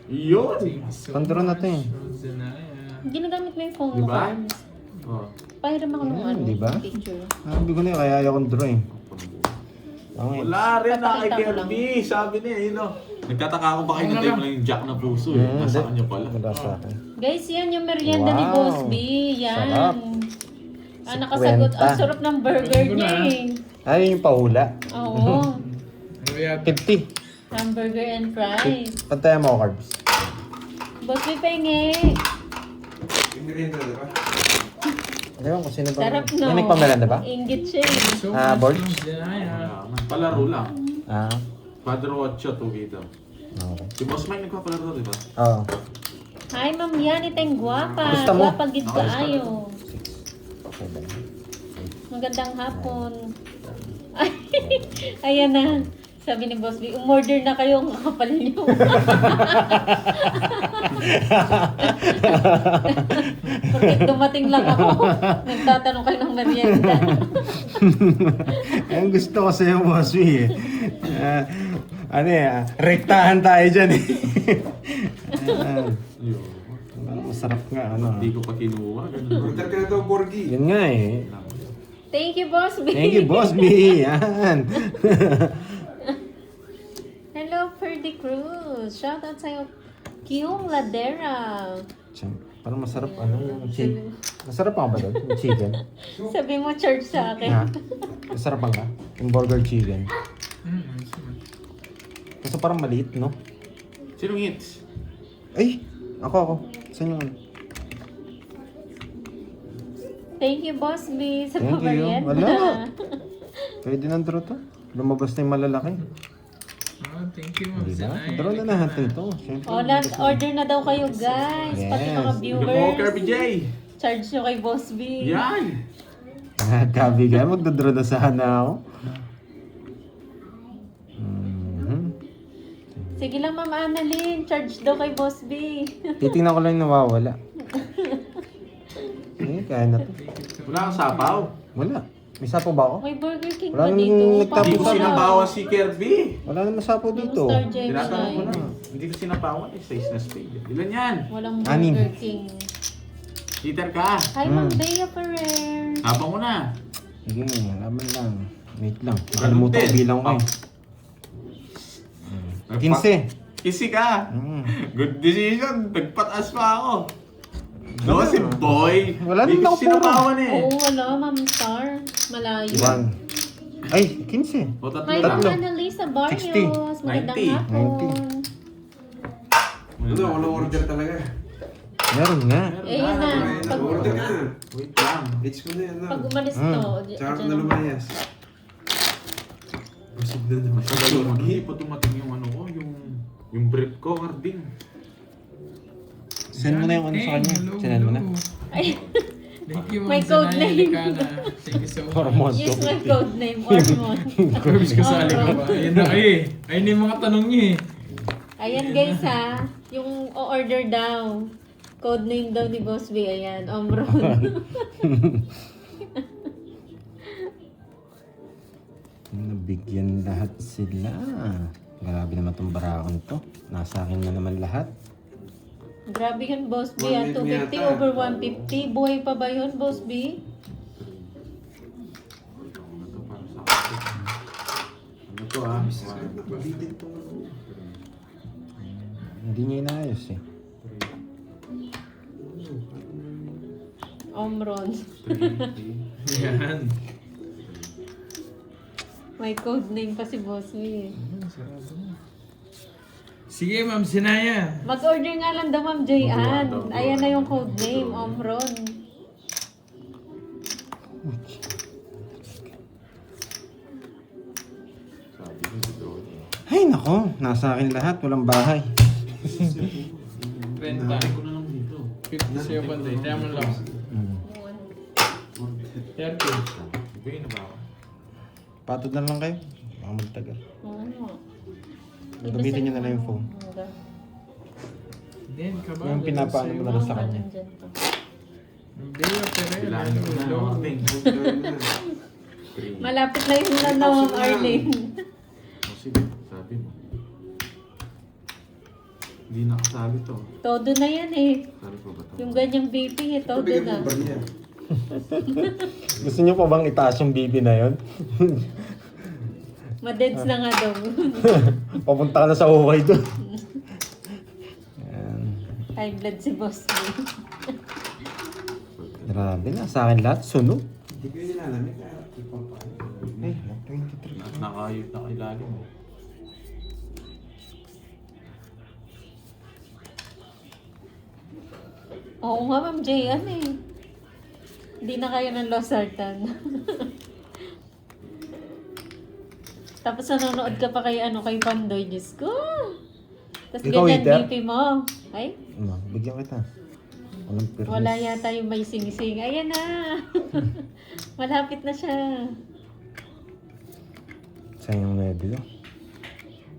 Speaker 2: Yun!
Speaker 4: Thank you so
Speaker 3: Pandro na to eh.
Speaker 4: Ma'am Sinaya.
Speaker 1: Ginagamit mo yung phone mo,
Speaker 2: Diba?
Speaker 1: Carms.
Speaker 2: Oh.
Speaker 1: Pahiram ako ng
Speaker 3: Yan, diba?
Speaker 1: picture.
Speaker 3: Sabi ko na yun, kaya ayaw kong draw eh. Okay.
Speaker 2: Wala rin na kay
Speaker 1: Papakita ko
Speaker 2: Kirby. Sabi niya, yun o. Nagtataka ako baka hinatay mo lang yung jack na puso eh. Nasa kanya pala.
Speaker 3: Wala sa akin.
Speaker 1: Guys, yan yung merienda ni
Speaker 3: Wow.
Speaker 1: Boss B. Yan.
Speaker 3: Sarap.
Speaker 1: Nakasagot.
Speaker 3: 50.
Speaker 1: Ang sarap ng burger
Speaker 4: Tingnan ko
Speaker 1: niya
Speaker 4: na.
Speaker 1: eh.
Speaker 3: Ay, yung pahula.
Speaker 1: Oo.
Speaker 4: Ano yata?
Speaker 3: 50.
Speaker 1: Hamburger and fries.
Speaker 3: Pantayan mo, carbs.
Speaker 1: Boss B, penge.
Speaker 3: Ewan ko sino ba?
Speaker 1: Sarap no.
Speaker 3: May nagpamelanda ba?
Speaker 1: Inggit siya eh.
Speaker 4: So
Speaker 3: Ah,
Speaker 4: much,
Speaker 3: boards?
Speaker 4: Ma'am Sinaya.
Speaker 2: Palaro lang.
Speaker 3: Ah,
Speaker 2: Quadro 8, 2 kita.
Speaker 3: okay.
Speaker 2: Si Boss Mike nagpapalaro, di ba?
Speaker 3: Oo.
Speaker 1: Hi, Ma'am Yani, tayong guwapa.
Speaker 3: Kamusta mo?
Speaker 1: Guwapa gid ka ayo.
Speaker 3: 7.
Speaker 1: Magandang hapon. Ay, ayan na. Sabi ni Boss B, umorder na kayo ang kakapal niyo. Porque dumating lang ako, nagtatanong kayo ng merienda.
Speaker 3: Ang gusto ko sa'yo, Boss B eh. Rektahan tayo dyan eh. Masarap nga, ano.
Speaker 2: Hindi ko pa kinuha. Ganun.
Speaker 5: Order ka na daw, Borgie.
Speaker 3: Yun nga eh.
Speaker 1: Thank you, Boss B.
Speaker 3: Thank you, Boss B. Yan.
Speaker 1: Hello, Ferdy Cruz. Shoutout sa'yo. Kiyong Ladera.
Speaker 3: Parang masarap, ano, yung chicken. Masarap pa ba doon? Yung chicken?
Speaker 1: Sabi mo, church sa akin.
Speaker 3: Ha? Masarap pa nga? Yung burger chicken. Kasi parang maliit, no?
Speaker 2: Sinong hits?
Speaker 3: Ay! Ako. Saan yung...
Speaker 1: Thank you, Boss B, sa
Speaker 3: Thank you.
Speaker 1: pamarienda.
Speaker 3: Wala. Pwede nang draw to. Lumabas na yung malalaki.
Speaker 4: Oh, thank you, Ma'am
Speaker 3: Hindi ba?
Speaker 4: Sinaya.
Speaker 3: Draw na natin to. Siyempre.
Speaker 1: Order na daw kayo, guys. Pati
Speaker 3: Yes.
Speaker 1: mga
Speaker 2: Bigyan mo ako,
Speaker 1: viewers.
Speaker 2: Kirby J.
Speaker 1: Charge nyo kay Boss B.
Speaker 2: Yan!
Speaker 3: Kabigay, magdodraw na sana ako. Mhm.
Speaker 1: Sige lang, Ma'am Annalyn. Charge daw kay Boss B.
Speaker 3: Titingnan ko lang yung nawawala. Kaya na to.
Speaker 2: Wala kang sapaw.
Speaker 3: Wala. May sapo ba ako?
Speaker 1: May Burger King
Speaker 3: Wala
Speaker 1: ba
Speaker 3: namang
Speaker 1: dito?
Speaker 3: nagtapos
Speaker 2: Hindi ko
Speaker 3: Tapos
Speaker 2: sinabawa si Kirby.
Speaker 3: Wala naman sapo dito.
Speaker 1: Star Gemini.
Speaker 2: Tinatanong ko na. Hindi ko sinapawan eh. Size na spade. Ilan yan?
Speaker 1: Walang
Speaker 3: Anim.
Speaker 1: Burger King.
Speaker 2: Liter ka.
Speaker 1: Hi, Ma'am Bea Ferrer.
Speaker 2: Habang ko na.
Speaker 3: Sige, laban lang. Wait lang.
Speaker 2: Ano
Speaker 3: Nakalimutan ko
Speaker 2: din?
Speaker 3: bilang ko eh. 15.
Speaker 2: Kisi ka.
Speaker 3: Mm.
Speaker 2: Good decision. Nagpataas pa ako. No, si Boy.
Speaker 3: Wala
Speaker 2: Hindi
Speaker 3: naman
Speaker 2: ko
Speaker 3: ako
Speaker 2: sinapawan eh.
Speaker 1: Oo, wala, Ma'am Star. Malayo.
Speaker 3: 1. Ay, 15.
Speaker 2: O, tatlo
Speaker 1: Hi,
Speaker 2: lang.
Speaker 1: Ma'am Annalisa Barrios.
Speaker 3: 60.
Speaker 1: Magandang
Speaker 2: 90.
Speaker 1: hapon.
Speaker 5: Ano, walang order talaga.
Speaker 3: Meron nga.
Speaker 1: Eh, yun na. Pag,
Speaker 5: Order ka na.
Speaker 2: Wait lang.
Speaker 5: Hits mo na yan.
Speaker 1: pag
Speaker 5: na.
Speaker 1: umalis to,
Speaker 5: Tsaka
Speaker 1: dyan
Speaker 5: na lumayas. Busog na naman.
Speaker 2: Masyado hindi pa dumating yung ano ko, yung brief ko, Carding.
Speaker 3: Send mo na yung ano sa kanya. Send mo na.
Speaker 1: Ay,
Speaker 4: Thank you, Ma'am
Speaker 1: May code
Speaker 4: Sinaya
Speaker 1: name.
Speaker 4: Licana. Thank you so much.
Speaker 3: Hormone
Speaker 1: use
Speaker 3: to.
Speaker 1: my code name, Hormone.
Speaker 4: Corbis, kasali ka ba? Ayun na kayo eh. Ayun na yung mga tanong niyo eh.
Speaker 1: Ayan guys ha, yung order daw. Code name daw ni Boss B, ayan, Omron.
Speaker 3: Nabigyan lahat sila. Grabe naman tong barakon to. Nasa akin na naman lahat.
Speaker 1: Grabe yun, Boss B.
Speaker 5: 180
Speaker 1: 250
Speaker 5: yata.
Speaker 1: over 150. Buhay pa ba yun, Boss B?
Speaker 2: Ano to para sa akin? Ano to ah?
Speaker 5: Napabitin to.
Speaker 3: Hindi niya inayos eh.
Speaker 1: Omron.
Speaker 2: 3,
Speaker 4: Yan.
Speaker 1: May code name pa si Boss B.
Speaker 4: Sige, Ma'am Sinaya.
Speaker 1: Mag-order nga lang daw, Ma'am J.Ann. Ayan na yung code name, Omron.
Speaker 2: sabi ko dito.
Speaker 3: Ay nako, nasa akin lahat. Walang bahay.
Speaker 4: Renta.
Speaker 2: Sabi ko na lang dito.
Speaker 4: 50 sa'yo, Panday. Kaya mo lang. 30.
Speaker 2: Ibigay na ba ako?
Speaker 3: Patod na lang kayo. Baka magtagal.
Speaker 1: Oo.
Speaker 3: Gamitin niyo na lang yung phone.
Speaker 4: Then, kabalo.
Speaker 3: Yung pinapaano mo na lang sa kanya.
Speaker 4: Bea Ferrer.
Speaker 2: Bilangin ko na
Speaker 4: Hello.
Speaker 2: ako, Ting.
Speaker 5: Order na.
Speaker 2: 3.
Speaker 1: Malapit na yun na Ma'am Arlene.
Speaker 2: O sige, sabi mo. Hindi nakasabi to.
Speaker 1: Todo na yan eh.
Speaker 2: Sabi ko ba to?
Speaker 1: Yung ganyang BP eh, todo
Speaker 5: Bigyan
Speaker 1: na.
Speaker 5: mo ba niya?
Speaker 3: Gusto niyo pa bang itaas yung BB na yon?
Speaker 1: Madeds na nga daw.
Speaker 3: Papunta ka na sa Huawei doon. Yan.
Speaker 1: High blood si Boss B.
Speaker 3: Grabe na. Sa akin lahat. Sunog.
Speaker 5: Hindi ko yun nilalamig. Ipang pa.
Speaker 3: Ay, 23.
Speaker 2: At nakayot na kailalim mo.
Speaker 1: Oo nga, Ma'am J.Ann eh. Hindi na kayo ng Losartan. Tapos nanonood ka pa kay kay Pandoy. Diyos ko. Tapos
Speaker 3: Ikaw,
Speaker 1: ganyan
Speaker 3: Iter?
Speaker 1: BP mo. Ay,
Speaker 3: Ano, bigyan kita. Walang permis.
Speaker 1: wala yata yung may sing-sing. Ayan na. Malapit na siya.
Speaker 3: Sa yung nebula.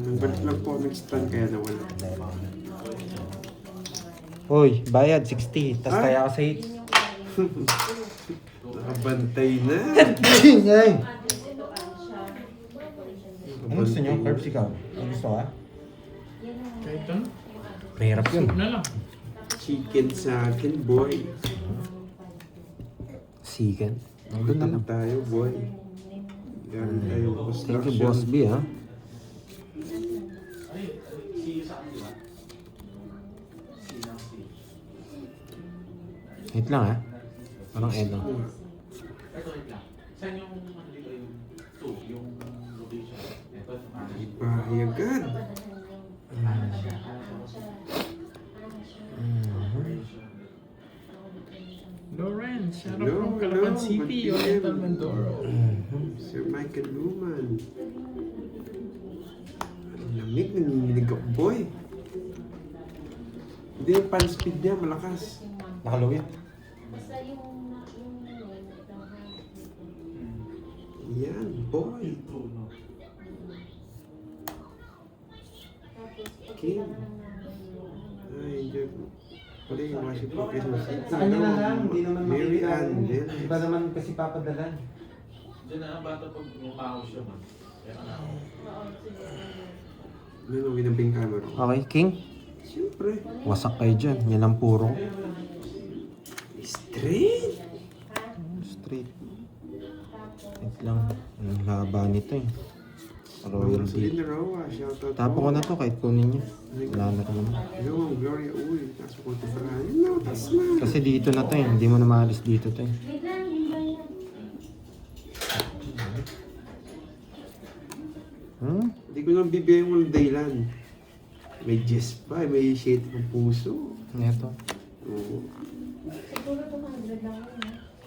Speaker 5: Nag-balik lang po next time kaya nawala.
Speaker 3: Uy, bayad 60. Tas
Speaker 5: Ah?
Speaker 3: kaya ka sa 8.
Speaker 5: Nakabantay na.
Speaker 3: Ay! Ano gusto nyo? Carbs ikaw? Ano gusto ka?
Speaker 4: Kahit ano,
Speaker 3: Mahirap yun.
Speaker 4: soup na lang.
Speaker 5: Chicken sa akin, boy.
Speaker 3: Chicken. Doon na lang.
Speaker 5: Tayo, boy. Yan tayo,
Speaker 3: Thank you, Boss B, ha? lang ha. Parang elo.
Speaker 2: Ito, wait lang. Saan yung, ano dito yung 2, yung location? Ito,
Speaker 5: Bahay agad.
Speaker 4: Lawrence, shout out
Speaker 5: Hello,
Speaker 4: from Calapan
Speaker 5: hello,
Speaker 4: City,
Speaker 5: good
Speaker 4: Oriental
Speaker 5: PM.
Speaker 4: Mindoro.
Speaker 5: Sir Michael Luman. Ang lamig, nanininig ako, boy. Hindi yung pan speed niya, malakas.
Speaker 3: Nakalawit.
Speaker 5: Yan, boy. King. Ay, enjoy ko. Pala yung Washington Christmas City.
Speaker 3: Sa kanya na lang, hindi naman
Speaker 5: Mary
Speaker 3: makikita.
Speaker 5: Ann Dennis.
Speaker 3: Iba naman kasi papadalan.
Speaker 2: Diyan na ang bata pag umahaw siya man. Kaya ka na ako.
Speaker 5: Ano, winabing camera.
Speaker 3: Okay, King.
Speaker 5: Siyempre.
Speaker 3: Wasak kayo dyan. Yan ang puro.
Speaker 5: Straight.
Speaker 3: Straight. Wait lang. Ang haba nito eh. Royal
Speaker 5: Celine
Speaker 3: deal.
Speaker 5: Roa, shoutout
Speaker 3: Tapos ko na to kahit kunin nyo. Wala na naman.
Speaker 5: Hello, Gloria. Uy, taas ko ito pa. Hello, taas na.
Speaker 3: Kasi dito na to eh. Hindi mo na maalis dito to eh.
Speaker 5: Hindi ko nang bibigyan yung walang dahilan. May Jess pa, may shade ng puso.
Speaker 3: Ito.
Speaker 5: Oo.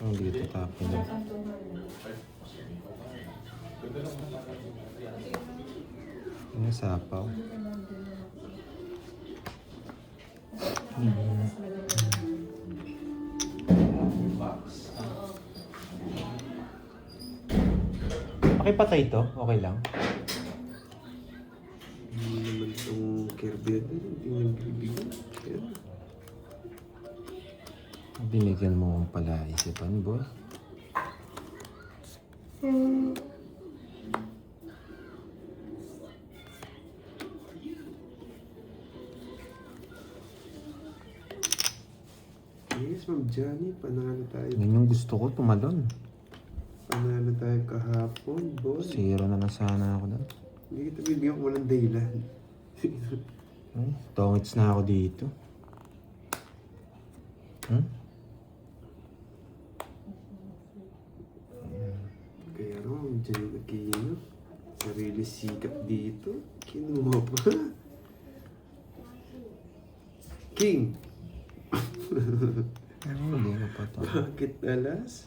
Speaker 3: Ang dito tapos na. Ano sapaw? Pakipatay to? Okay lang?
Speaker 5: Hindi naman itong Kirby at hindi nang bibigyan. Yan.
Speaker 3: Binigyan mo kong pala isipan, boy.
Speaker 5: Yes, Ma'am Johnny, panalo tayo.
Speaker 3: Yan yung gusto ko, tumalon.
Speaker 5: Panalo tayo kahapon, boss.
Speaker 3: Zero na lang sana ako doon.
Speaker 5: Hindi kita bibigyan kung walang dahilan.
Speaker 3: Ay, tongits na ako dito. Hmm?
Speaker 5: Kaya naman, Ma'am Johnny Aquino. Sarili sikap dito. Kinuha pa. King!
Speaker 3: Ay, hindi na pa to.
Speaker 5: Bakit alas?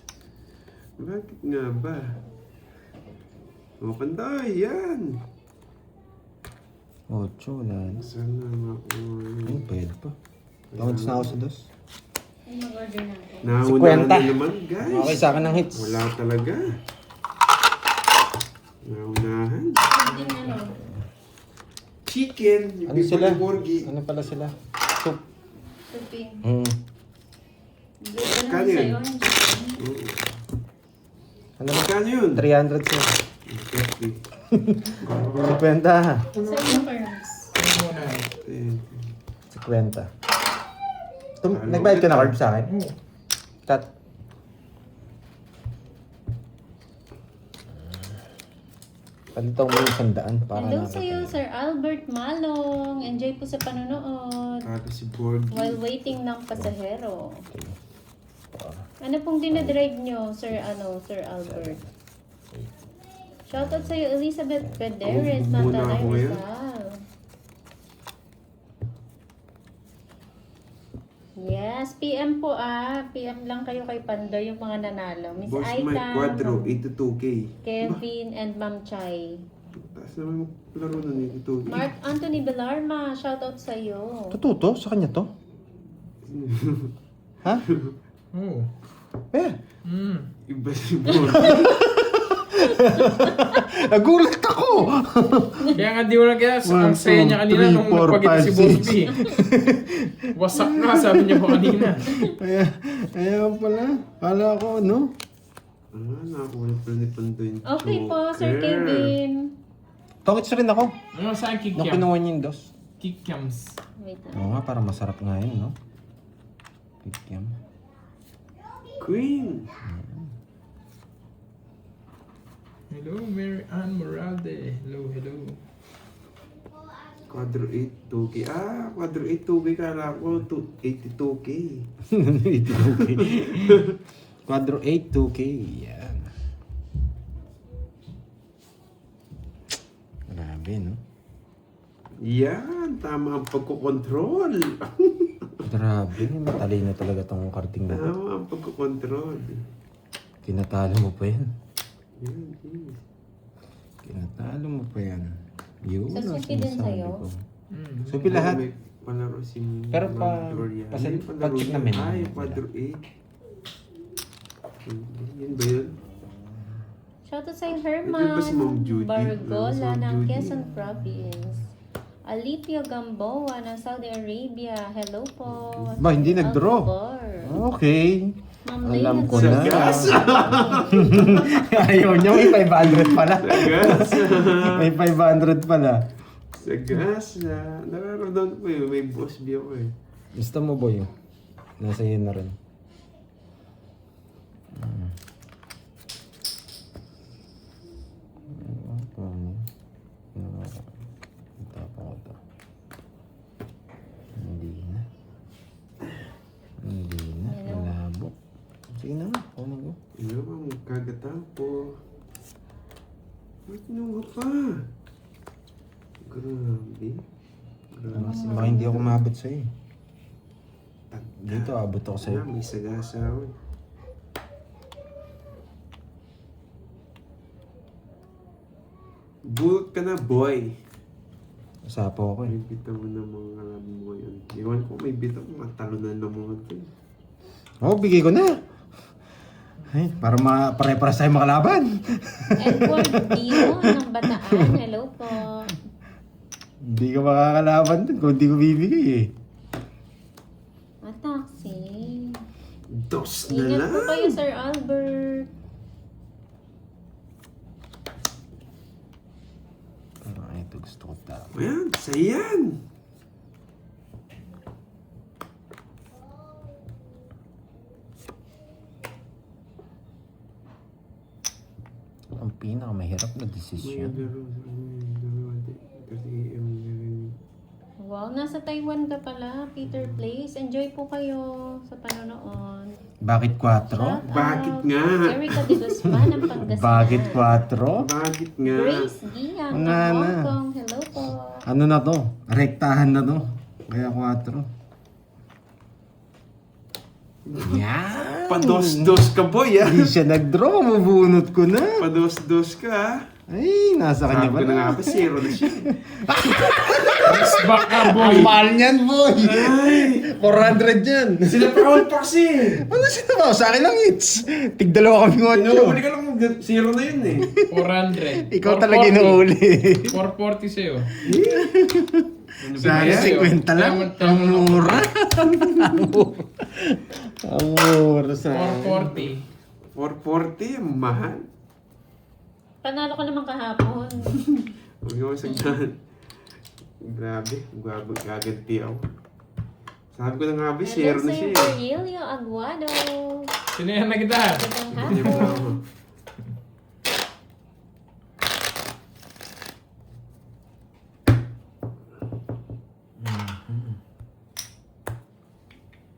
Speaker 5: Bakit nga ba? O, panday, yan!
Speaker 3: Ocho, wala na.
Speaker 5: Sana makuha.
Speaker 3: Ay, pwede pa. Tongits na ako sa dos.
Speaker 1: Ay, mag-order na ako.
Speaker 5: Naunahan
Speaker 3: 50.
Speaker 5: na naman, guys.
Speaker 3: Okay sa akin ng hits.
Speaker 5: Wala talaga. Naunahan.
Speaker 1: Hindi na, no?
Speaker 5: Chicken. Yung
Speaker 3: Ano sila?
Speaker 5: Borgi.
Speaker 3: Ano pala sila? Soup.
Speaker 1: Tuping.
Speaker 5: Kano yun?
Speaker 3: Ano ba?
Speaker 5: Magkano yun?
Speaker 3: 300 sila. 50.
Speaker 5: 50.
Speaker 1: Sa yung parents.
Speaker 3: 50. Nagbayad ka na card sa akin? Cut. Palitong mo yung 100 para
Speaker 1: Hello
Speaker 3: nakita
Speaker 1: sa'yo,
Speaker 3: niyo.
Speaker 1: Sir Albert Malong. Enjoy po sa panonood.
Speaker 5: Kado si Borgi.
Speaker 1: While waiting ng pasahero.
Speaker 3: Okay.
Speaker 1: Ano pong dinadrive nyo, Sir Albert? Shoutout sa'yo, Elizabeth Pederes,
Speaker 5: Oh, muna
Speaker 1: Natanay
Speaker 5: ako ngayon.
Speaker 1: Rizal. Yes, PM po PM lang kayo kay Pandor yung mga nanalo. Miss
Speaker 5: Boss Mike
Speaker 1: Aika,
Speaker 5: Quadro,
Speaker 1: Ma'am
Speaker 5: 82K.
Speaker 1: Kevin, and Ma'am Chai.
Speaker 5: Taas naman yung laro na nito.
Speaker 1: Mark Anthony Belarma, shoutout sa'yo.
Speaker 3: Totoo to? Sa kanya to? Ha?
Speaker 4: Oh.
Speaker 3: Eh,
Speaker 5: Iba si Borgi.
Speaker 3: nagulat ako!
Speaker 4: Kaya nga di mo lang kaya ang saya niya kanina nung nagpagkita si Boss B. Wasak ka, sabi niya po kanina.
Speaker 3: Ayaw pala. Kala ko, ano?
Speaker 5: Nakakuha pala ni Pandoy.
Speaker 1: Okay po, Sir Kevin.
Speaker 3: Tongits rin ako.
Speaker 4: Ano saan
Speaker 3: Nung
Speaker 4: kikiam?
Speaker 3: kinuha niyo yung dos.
Speaker 4: Kikiams.
Speaker 1: Wait lang.
Speaker 3: Oo nga, para masarap nga yun, no? Kikiam.
Speaker 5: Queen.
Speaker 4: Hello, Mary Ann Moralde. Hello, hello.
Speaker 5: Quadro 8, 2K. Ah, Quadro 8, 2K. Kala ko 82K.
Speaker 3: 82K. Quadro 8, 2K. Yan. Grabe, no?
Speaker 5: Yan, tama ang pagkukontrol.
Speaker 3: Grabe, matalino talaga tong karting na to.
Speaker 5: Tama ang pagkukontrol.
Speaker 3: Tinatalo mo pa yan.
Speaker 5: Yan, yes.
Speaker 3: Tinatalo mo pa yan. Yun,
Speaker 1: Sa
Speaker 3: ang
Speaker 1: suki din
Speaker 3: sinasabi
Speaker 1: sa'yo?
Speaker 3: ko. Supi lahat.
Speaker 5: May palaro si
Speaker 3: Pero
Speaker 5: Ma'am Gloria. Ay, palaro
Speaker 3: pa-check
Speaker 5: niya.
Speaker 3: namin.
Speaker 5: Ay, Quadro 8. Yan ba yun?
Speaker 1: Shoutout sa'yo,
Speaker 5: Ito ba si Ma'am
Speaker 1: Herman
Speaker 5: Judy?
Speaker 1: Bargola
Speaker 5: Si Ma'am
Speaker 1: ng
Speaker 5: Judy.
Speaker 1: Quezon Province. Alipio Gamboa ng Saudi Arabia. Hello po.
Speaker 3: Ba, hindi nag-draw.
Speaker 1: Alcobor.
Speaker 3: Okay.
Speaker 1: Ma'am
Speaker 3: Alam
Speaker 1: Leila
Speaker 3: ko na.
Speaker 5: Sagas!
Speaker 3: Ayaw niya, may 500 pala.
Speaker 5: Sagas!
Speaker 3: May 500 pala.
Speaker 5: Sagas na. Nararamdaman ko eh. May boss B ako eh.
Speaker 3: Gusto mo, boy? Nasa iyo na rin. Tapang ko to. Hindi na. Hindi na. Malabo. Sige na nga. Kunin ko.
Speaker 5: Ano ang kagatapo? Ba't nung pa? Grabe. Grabe.
Speaker 3: Baka hindi ako maabot sa'yo.
Speaker 5: Tanda.
Speaker 3: Dito, abot ako sa'yo.
Speaker 5: May sagasa ako eh. Bulk ka na, boy.
Speaker 3: Usapo ako
Speaker 5: May
Speaker 3: eh.
Speaker 5: bitaw na mga alam mo ngayon. Iwan ko may bitaw. Matalunan na mga ito.
Speaker 3: Oo, bigay ko na. Ay, para pare-paras tayo makalaban.
Speaker 1: Edward Dio ng Bataan. Hello po.
Speaker 3: Hindi ka makakalaban dun kung hindi ko bibigay eh.
Speaker 1: Taxi.
Speaker 5: Dos na
Speaker 1: Ingat
Speaker 5: lang.
Speaker 1: po kayo, Sir Albert.
Speaker 3: Parang ito gusto ko tama.
Speaker 5: Ayan, sayan.
Speaker 3: Ang pinakamahirap na
Speaker 5: May
Speaker 3: desisyon.
Speaker 5: laro. 30 AM.
Speaker 1: Wow, nasa Taiwan ka pala, Peter Place. Enjoy po kayo sa panonood.
Speaker 3: Bakit 4?
Speaker 1: Shout out.
Speaker 5: Bakit nga?
Speaker 1: Erica de Guzman ng Pangasinan.
Speaker 3: Bakit 4?
Speaker 5: Bakit nga?
Speaker 1: Grace Giang ng
Speaker 3: Nga na.
Speaker 1: Hong Kong. Hello po.
Speaker 3: Ano na to? Rektahan na to. Kaya 4. Yan!
Speaker 5: Pados-dos ka, boy, ah.
Speaker 3: Hindi siya nag-draw. Mabunot ko na.
Speaker 5: Pados-dos ka, ah.
Speaker 3: Ay, nasa kanya
Speaker 5: Sabi ko na nga
Speaker 3: pala.
Speaker 5: ba, zero na siya.
Speaker 4: Press back ka, boy.
Speaker 3: Ang mahal niyan, boy! 400 yan.
Speaker 5: Sila proud pa kasi.
Speaker 3: Ano sila ba? Sa akin lang hits. Tig-dalawa kami
Speaker 5: Ano,
Speaker 3: 8.
Speaker 5: balik ka lang, zero na yun eh.
Speaker 4: 400.
Speaker 3: Ikaw talaga inuuli.
Speaker 4: 440 sa'yo.
Speaker 3: Sa akin,
Speaker 4: Sa'yo.
Speaker 3: 50 lang.
Speaker 4: Tama,
Speaker 3: Ang
Speaker 4: tama.
Speaker 3: mura. Ang mura sa akin.
Speaker 4: 440.
Speaker 5: 440, ang mahal.
Speaker 1: Panalo ka naman kahapon.
Speaker 5: Huwag mo sagdan. Grabe, gaganti ako. Sabi ko na nga ba,
Speaker 1: Hello,
Speaker 5: zero na
Speaker 1: Sir
Speaker 5: siya eh.
Speaker 1: Virgilio Aguado.
Speaker 4: Sino yan na kita?
Speaker 1: Magandang
Speaker 5: Hindi mo na
Speaker 1: hapon.
Speaker 5: ako.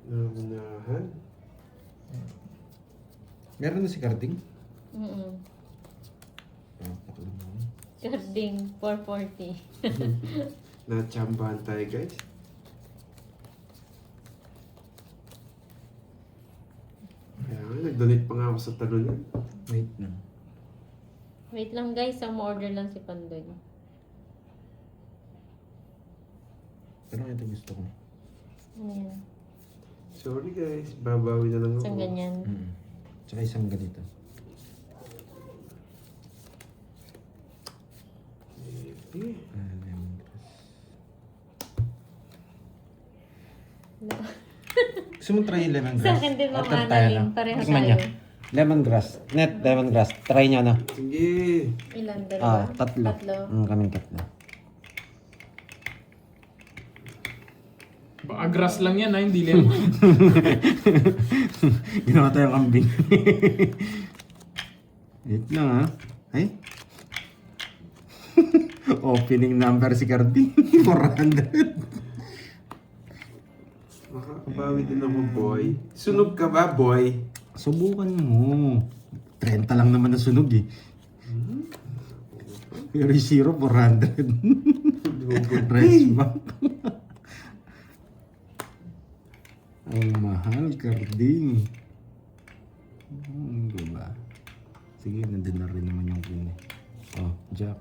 Speaker 5: Naunahan.
Speaker 3: Meron na si Carding?
Speaker 1: Mm-mm. Garding, 440.
Speaker 5: Natsambahan tayo, guys. Kaya nga, nag-donate pa nga ako sa talunan.
Speaker 3: Wait na.
Speaker 1: Wait lang guys, order lang si Pandoy.
Speaker 3: Pero ito gusto ko.
Speaker 1: Ayan.
Speaker 5: Sorry guys, babawi na lang ako.
Speaker 1: Isang ganyan.
Speaker 3: Tsaka isang ganito.
Speaker 5: Eh,
Speaker 3: Gusto mo try yung lemongrass?
Speaker 1: Sa akin din, Ma'am
Speaker 3: Or tayo
Speaker 1: Annalyn.
Speaker 3: lang?
Speaker 1: Pareho
Speaker 3: Tikman
Speaker 1: tayo.
Speaker 3: niya. Lemongrass. Net, lemongrass. Try niyo na.
Speaker 5: Sige.
Speaker 1: Ilan? Dalawa?
Speaker 3: Tatlo.
Speaker 1: Tatlo.
Speaker 3: Kaming tatlo.
Speaker 4: Baka grass lang yan ha, hindi lemon.
Speaker 3: Ginawa tayong kambing. Wait lang ha. Ay. Opening number si Cardi. 400.
Speaker 5: Makakabawi din ako, boy. Sunog ka ba, boy?
Speaker 3: Subukan mo. 30 lang naman na sunog eh. Pero yung zero, 400. Rest back. Ang mahal, Carding. Diba? Sige, nandun na rin naman yung queen eh. Oh, Jack.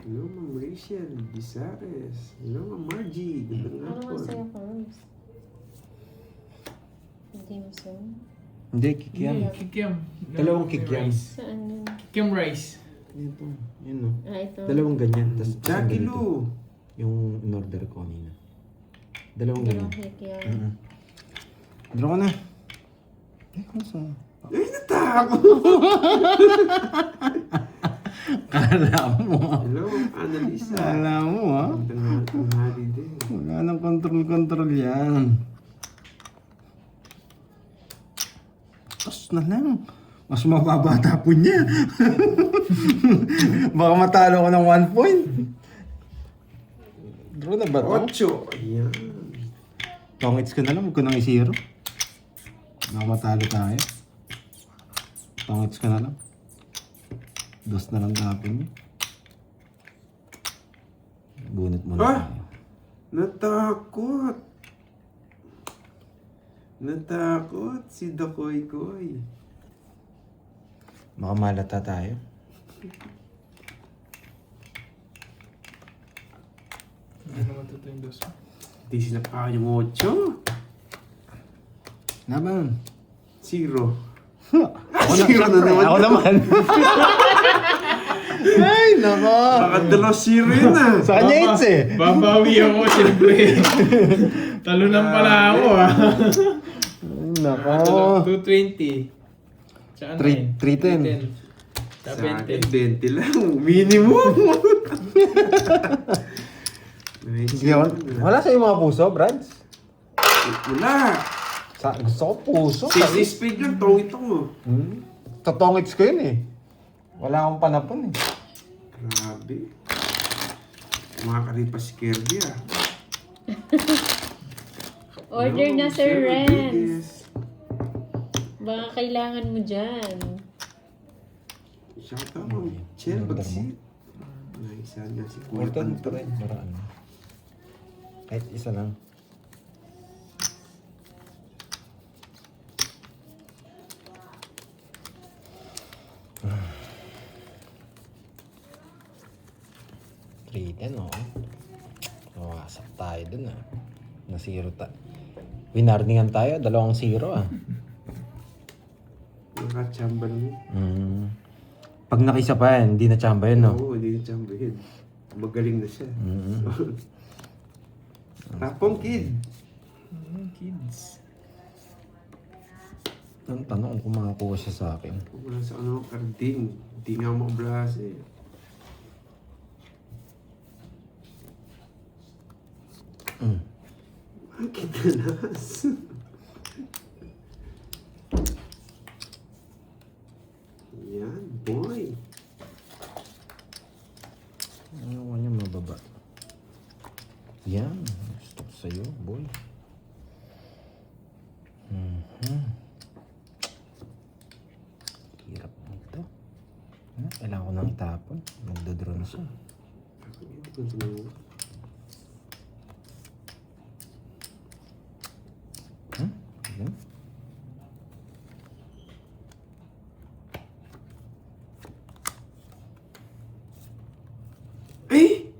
Speaker 5: Hello, Ma'am Rachel Bizares. Hello, Ma'am Margie. Gandang
Speaker 1: Ano
Speaker 5: hapon.
Speaker 1: nga sa'yo first? Hindi mo sa'yo?
Speaker 3: Hindi, kikiam.
Speaker 4: Kikiam.
Speaker 3: Dalawang kikiam.
Speaker 4: Rice.
Speaker 1: Saan yun?
Speaker 4: Kikiam rice.
Speaker 3: Ito, yun o.
Speaker 1: Ito.
Speaker 3: Dalawang ganyan. Tas
Speaker 5: Jackie
Speaker 3: isang ganito.
Speaker 5: Lou.
Speaker 3: Yung in-order ko kanina. Dalawang
Speaker 1: Dalawang
Speaker 3: ganyan.
Speaker 1: hik yan.
Speaker 3: Draw ko na. Eh, kung saan?
Speaker 5: Ay, natakot.
Speaker 3: Kala mo.
Speaker 5: Hello, Annalisa.
Speaker 3: Kala mo ha.
Speaker 5: Gandang tanghali din.
Speaker 3: Wala nang control yan. Tapos na lang. Mas mababa tapon niya. Baka matalo ko ng 1 point. Draw na ba ito?
Speaker 5: 8. Ayan.
Speaker 3: Tongits ko na lang. Huwag ko nang i-zero. Baka matalo tayo. Tongits ko na lang. Dos na lang tapon niya. Bunot mo na
Speaker 5: Ah!
Speaker 3: tayo.
Speaker 5: Natakot. Natakot si Dakoy Koy.
Speaker 3: Baka malata tayo.
Speaker 4: Ano matuto yung dos mo?
Speaker 5: Di sinapa yung 8.
Speaker 3: Naman.
Speaker 5: 0.
Speaker 3: Ako
Speaker 5: Zero na naman.
Speaker 3: Ako naman. Ay, nako.
Speaker 5: Baka 2-0 yun ah.
Speaker 3: Sa kanya hits eh.
Speaker 4: Babawi ako, siyempre. Talunan pala ako ah.
Speaker 3: Ay, nako.
Speaker 4: 220. Tsaka
Speaker 3: 310.
Speaker 5: Sa akin, 20 lang. Minimum. Nice.
Speaker 3: Sige, wala sa mga puso, Brads?
Speaker 5: Wala.
Speaker 3: Gusto ko puso.
Speaker 5: 60 speed lang. Tongit ako.
Speaker 3: Totongits ko yun eh. Wala akong panapon eh.
Speaker 5: Grabe. Mga karipas si Kirby ah.
Speaker 1: Order
Speaker 5: Hello,
Speaker 1: na, Sir Renz.
Speaker 5: Rodriguez.
Speaker 1: Baka kailangan mo dyan.
Speaker 5: Shout out mo. Chel, bagsit. Naisa niya si Kuya
Speaker 3: Orton
Speaker 5: Tanto.
Speaker 3: pa rin. Maraan. Kahit isa lang. Oh. Wasak tayo dun ah. Na-zero winarningan tayo, 2-0 ah.
Speaker 5: Nakachamba niya.
Speaker 3: Pag nakisa pa yan, hindi na chamba yun no?
Speaker 5: Oo, hindi niya chamba yun. Magaling na siya.
Speaker 3: Mm.
Speaker 5: Tapong kid.
Speaker 4: Kids.
Speaker 3: Ang tanong kung makakuha siya sa akin.
Speaker 5: Kung wala sa ano, karding. Hindi nga makablas eh. Bakit nalas? Yan, boy.
Speaker 3: Ano ko niya mababa? Yan. Gusto ko sa'yo, boy. Hirap nito. Kailangan ko nang itapon. Magdodraw na siya.
Speaker 5: Hindi ko tumawa.
Speaker 3: Yan.
Speaker 5: Eh!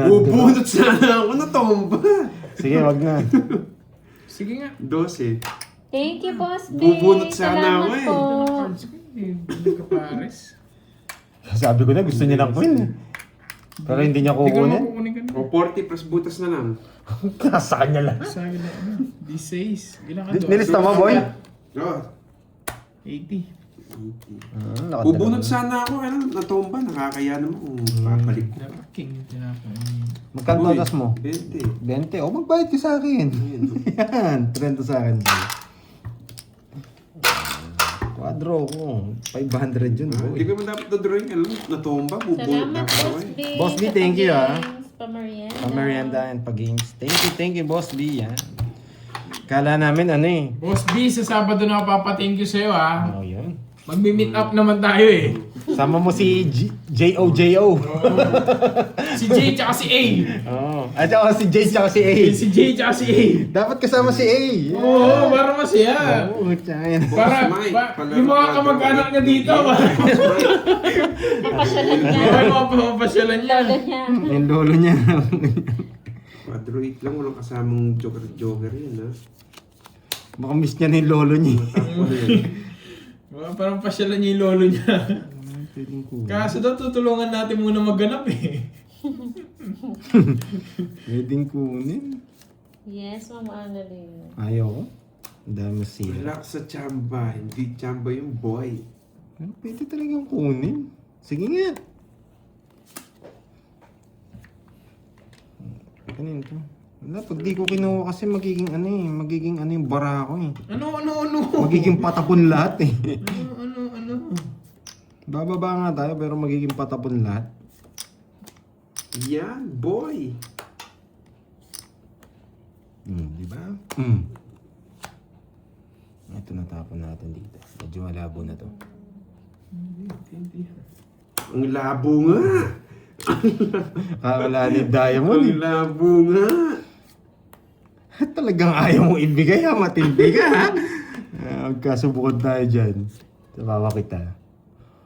Speaker 5: Bubunot sana ako na tomba.
Speaker 3: Sige, wag na.
Speaker 4: Sige nga.
Speaker 5: 12.
Speaker 1: Thank you, Boss B.
Speaker 5: Bubunot sana ako
Speaker 1: Salamat
Speaker 5: eh.
Speaker 1: po.
Speaker 4: Cards ko, hindi ka pares.
Speaker 3: Sabi ko na, gusto niya ng queen. Pero hindi niya
Speaker 4: Hindi ko
Speaker 3: kukunin.
Speaker 4: makukunin ka na.
Speaker 5: O 40 plus butas na lang.
Speaker 3: Sa kanya lang.
Speaker 4: Sa akin na ano, D6. Ilan ka doon?
Speaker 3: Nilista mo, boy?
Speaker 5: Oh,
Speaker 4: 80.
Speaker 5: bubunot sana ako. Ano, natomba. Nakakaya naman kung papalik ko.
Speaker 4: Dapat king tinapon.
Speaker 3: Magkano
Speaker 5: Uy,
Speaker 3: totas mo?
Speaker 5: 20.
Speaker 3: 20. O, magbayad ka sa akin.
Speaker 5: Ayun.
Speaker 3: Yan, 30 sa akin. Quadro draw ko. 500 yun, boy.
Speaker 5: Hindi ko man dapat na-drawing. Alam mo, natumba, bubulot
Speaker 1: Salamat,
Speaker 5: ako
Speaker 1: Boss
Speaker 5: eh.
Speaker 1: B.
Speaker 3: Boss B,
Speaker 1: sa
Speaker 3: thank you,
Speaker 1: pag-games, Pamerienda.
Speaker 3: Pamerienda and pag-games. Thank you, Boss B, yan. Kala namin, ano eh.
Speaker 4: Boss B, sa Sabado na ako papa-thank you sa'yo ah.
Speaker 3: Oh, yun.
Speaker 4: Magmi-meet up naman tayo eh.
Speaker 3: Sama mo si J.O.J.O.
Speaker 4: Si J tsaka si A.
Speaker 3: Oh. At saka si J tsaka si A.
Speaker 4: Si J tsaka si A.
Speaker 3: Dapat kasama si A.
Speaker 4: Oo, para masaya.
Speaker 3: Oo, tsaka yan.
Speaker 4: Para, yung mga kamag-anak niya dito,
Speaker 1: Papasyalan niya.
Speaker 4: Ay, mga pamapasyalan niya.
Speaker 1: Lolo niya.
Speaker 3: Yung lolo niya.
Speaker 5: Quadro 8 lang, walang kasamang joker yun ha.
Speaker 3: Baka miss niya na yung lolo niya.
Speaker 5: Matapos na yan.
Speaker 4: Parang pasyalan niya yung lolo niya.
Speaker 3: Pwedeng ko.
Speaker 4: Kaso daw tutulungan natin muna magganap eh.
Speaker 3: Pwedeng kunin.
Speaker 1: Yes, Ma'am Annalyn.
Speaker 3: Ayaw ko. Ang dami sila.
Speaker 5: Relax sa chamba, hindi chamba yung boy.
Speaker 3: Pero pwede talagang kunin. Sige nga. Kanin to. Wala, pag di ko kinuha kasi magiging ano yung bara ko eh.
Speaker 4: Ano?
Speaker 3: Magiging patapon lahat eh.
Speaker 4: Ano?
Speaker 3: Bababa nga tayo pero magiging patapon lahat.
Speaker 5: Yan, boy.
Speaker 3: Di ba? Ito natapon natin dito. Medyo malabo na to.
Speaker 5: Ang labo nga.
Speaker 3: Wala ni Diamond.
Speaker 5: Ang labo nga.
Speaker 3: Talagang ayaw mo ibigay ha. Matindi ka ha. Magkasubukod tayo dyan. Tawawa kita.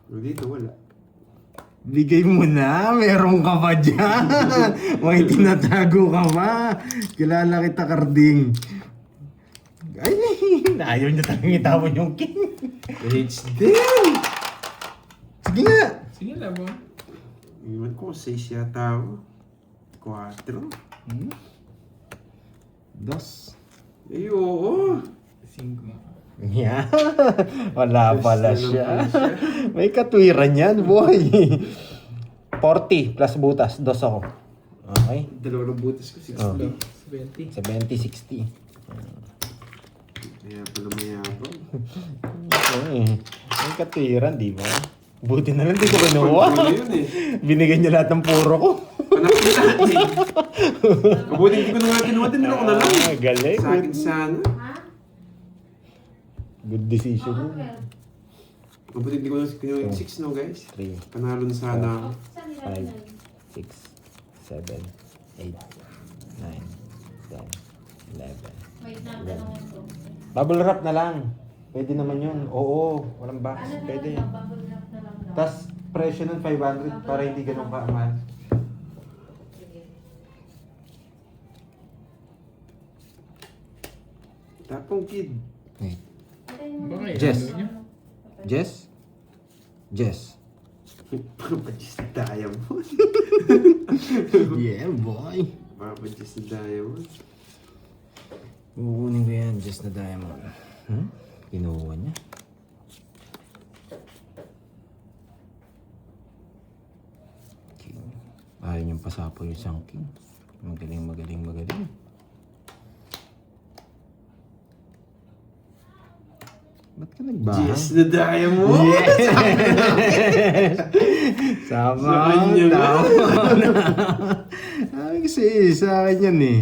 Speaker 5: Dito wala.
Speaker 3: Bigay mo na. Meron ka pa dyan. May tinatago ka pa. Kilala kita, Karding. Ay, ayaw niya talagang itapon yung king.
Speaker 5: It's dead!
Speaker 3: Sige nga.
Speaker 4: Sige lang ba?
Speaker 5: Iwan ko, 6 yata ako. 4.
Speaker 3: Dos.
Speaker 5: Ay, oo.
Speaker 4: 5.
Speaker 3: Yeah. Wala pala
Speaker 5: Dos na
Speaker 3: siya.
Speaker 5: lang pala siya.
Speaker 3: May katwiran yan, boy. 40 plus butas. Dos ako. Okay.
Speaker 5: Dalawang butas ko, 60.
Speaker 3: Oh.
Speaker 4: 20.
Speaker 3: 70, 60.
Speaker 5: Kaya pala mayabang.
Speaker 3: Okay. May katwiran, di ba? Buti na lang di ko kinuha.
Speaker 5: Ano yun eh.
Speaker 3: Binigay niya lahat ng puro ko.
Speaker 5: Anak ko lahat eh. Mabuti hindi ko na nga kinuha, din ako na lang.
Speaker 3: Galing.
Speaker 5: Sa akin sana.
Speaker 3: Good decision yun.
Speaker 5: Mabuti hindi ko na kinuha yung 6 no guys.
Speaker 3: 3,
Speaker 5: Panalo na sana ako.
Speaker 3: 5, 6, 7, 8, 9, 10, 11.
Speaker 1: Wait na, tanongin ko.
Speaker 3: Bubble wrap na lang. Pwede naman yun. Oo, walang box. Pwede. Tapos presyo ng 500 para hindi ganun ka-mahal.
Speaker 5: Tapong kid.
Speaker 3: Wait.
Speaker 4: Baka
Speaker 3: Jess.
Speaker 4: ano niya?
Speaker 3: Jess? Jess.
Speaker 5: Papadjis na diamond.
Speaker 3: Yeah, boy.
Speaker 5: Papadjis na diamond.
Speaker 3: Kukunin ko yan, Jess na diamond. Kinuha niya. King. Ayaw niyang pasapo yung isang king. Magaling. Ba't ka nagbahang?
Speaker 5: Yes na diamond!
Speaker 3: Sama.
Speaker 5: Sa kanya nga.
Speaker 3: Ay, kasi sa akin yan eh.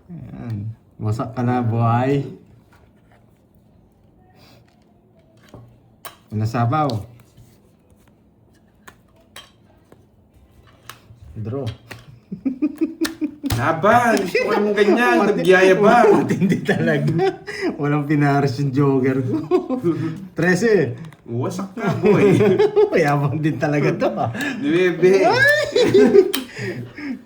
Speaker 3: Ayan. Wasak ka na, boy. Nasapaw. Draw.
Speaker 5: Laban! Gusto ko yung ganyan. Nagyaya ba?
Speaker 3: Matindi talaga. Walang pinaras yung joker ko. 13.
Speaker 5: Wasak ka, boy.
Speaker 3: Mayabang din talaga to.
Speaker 5: 9.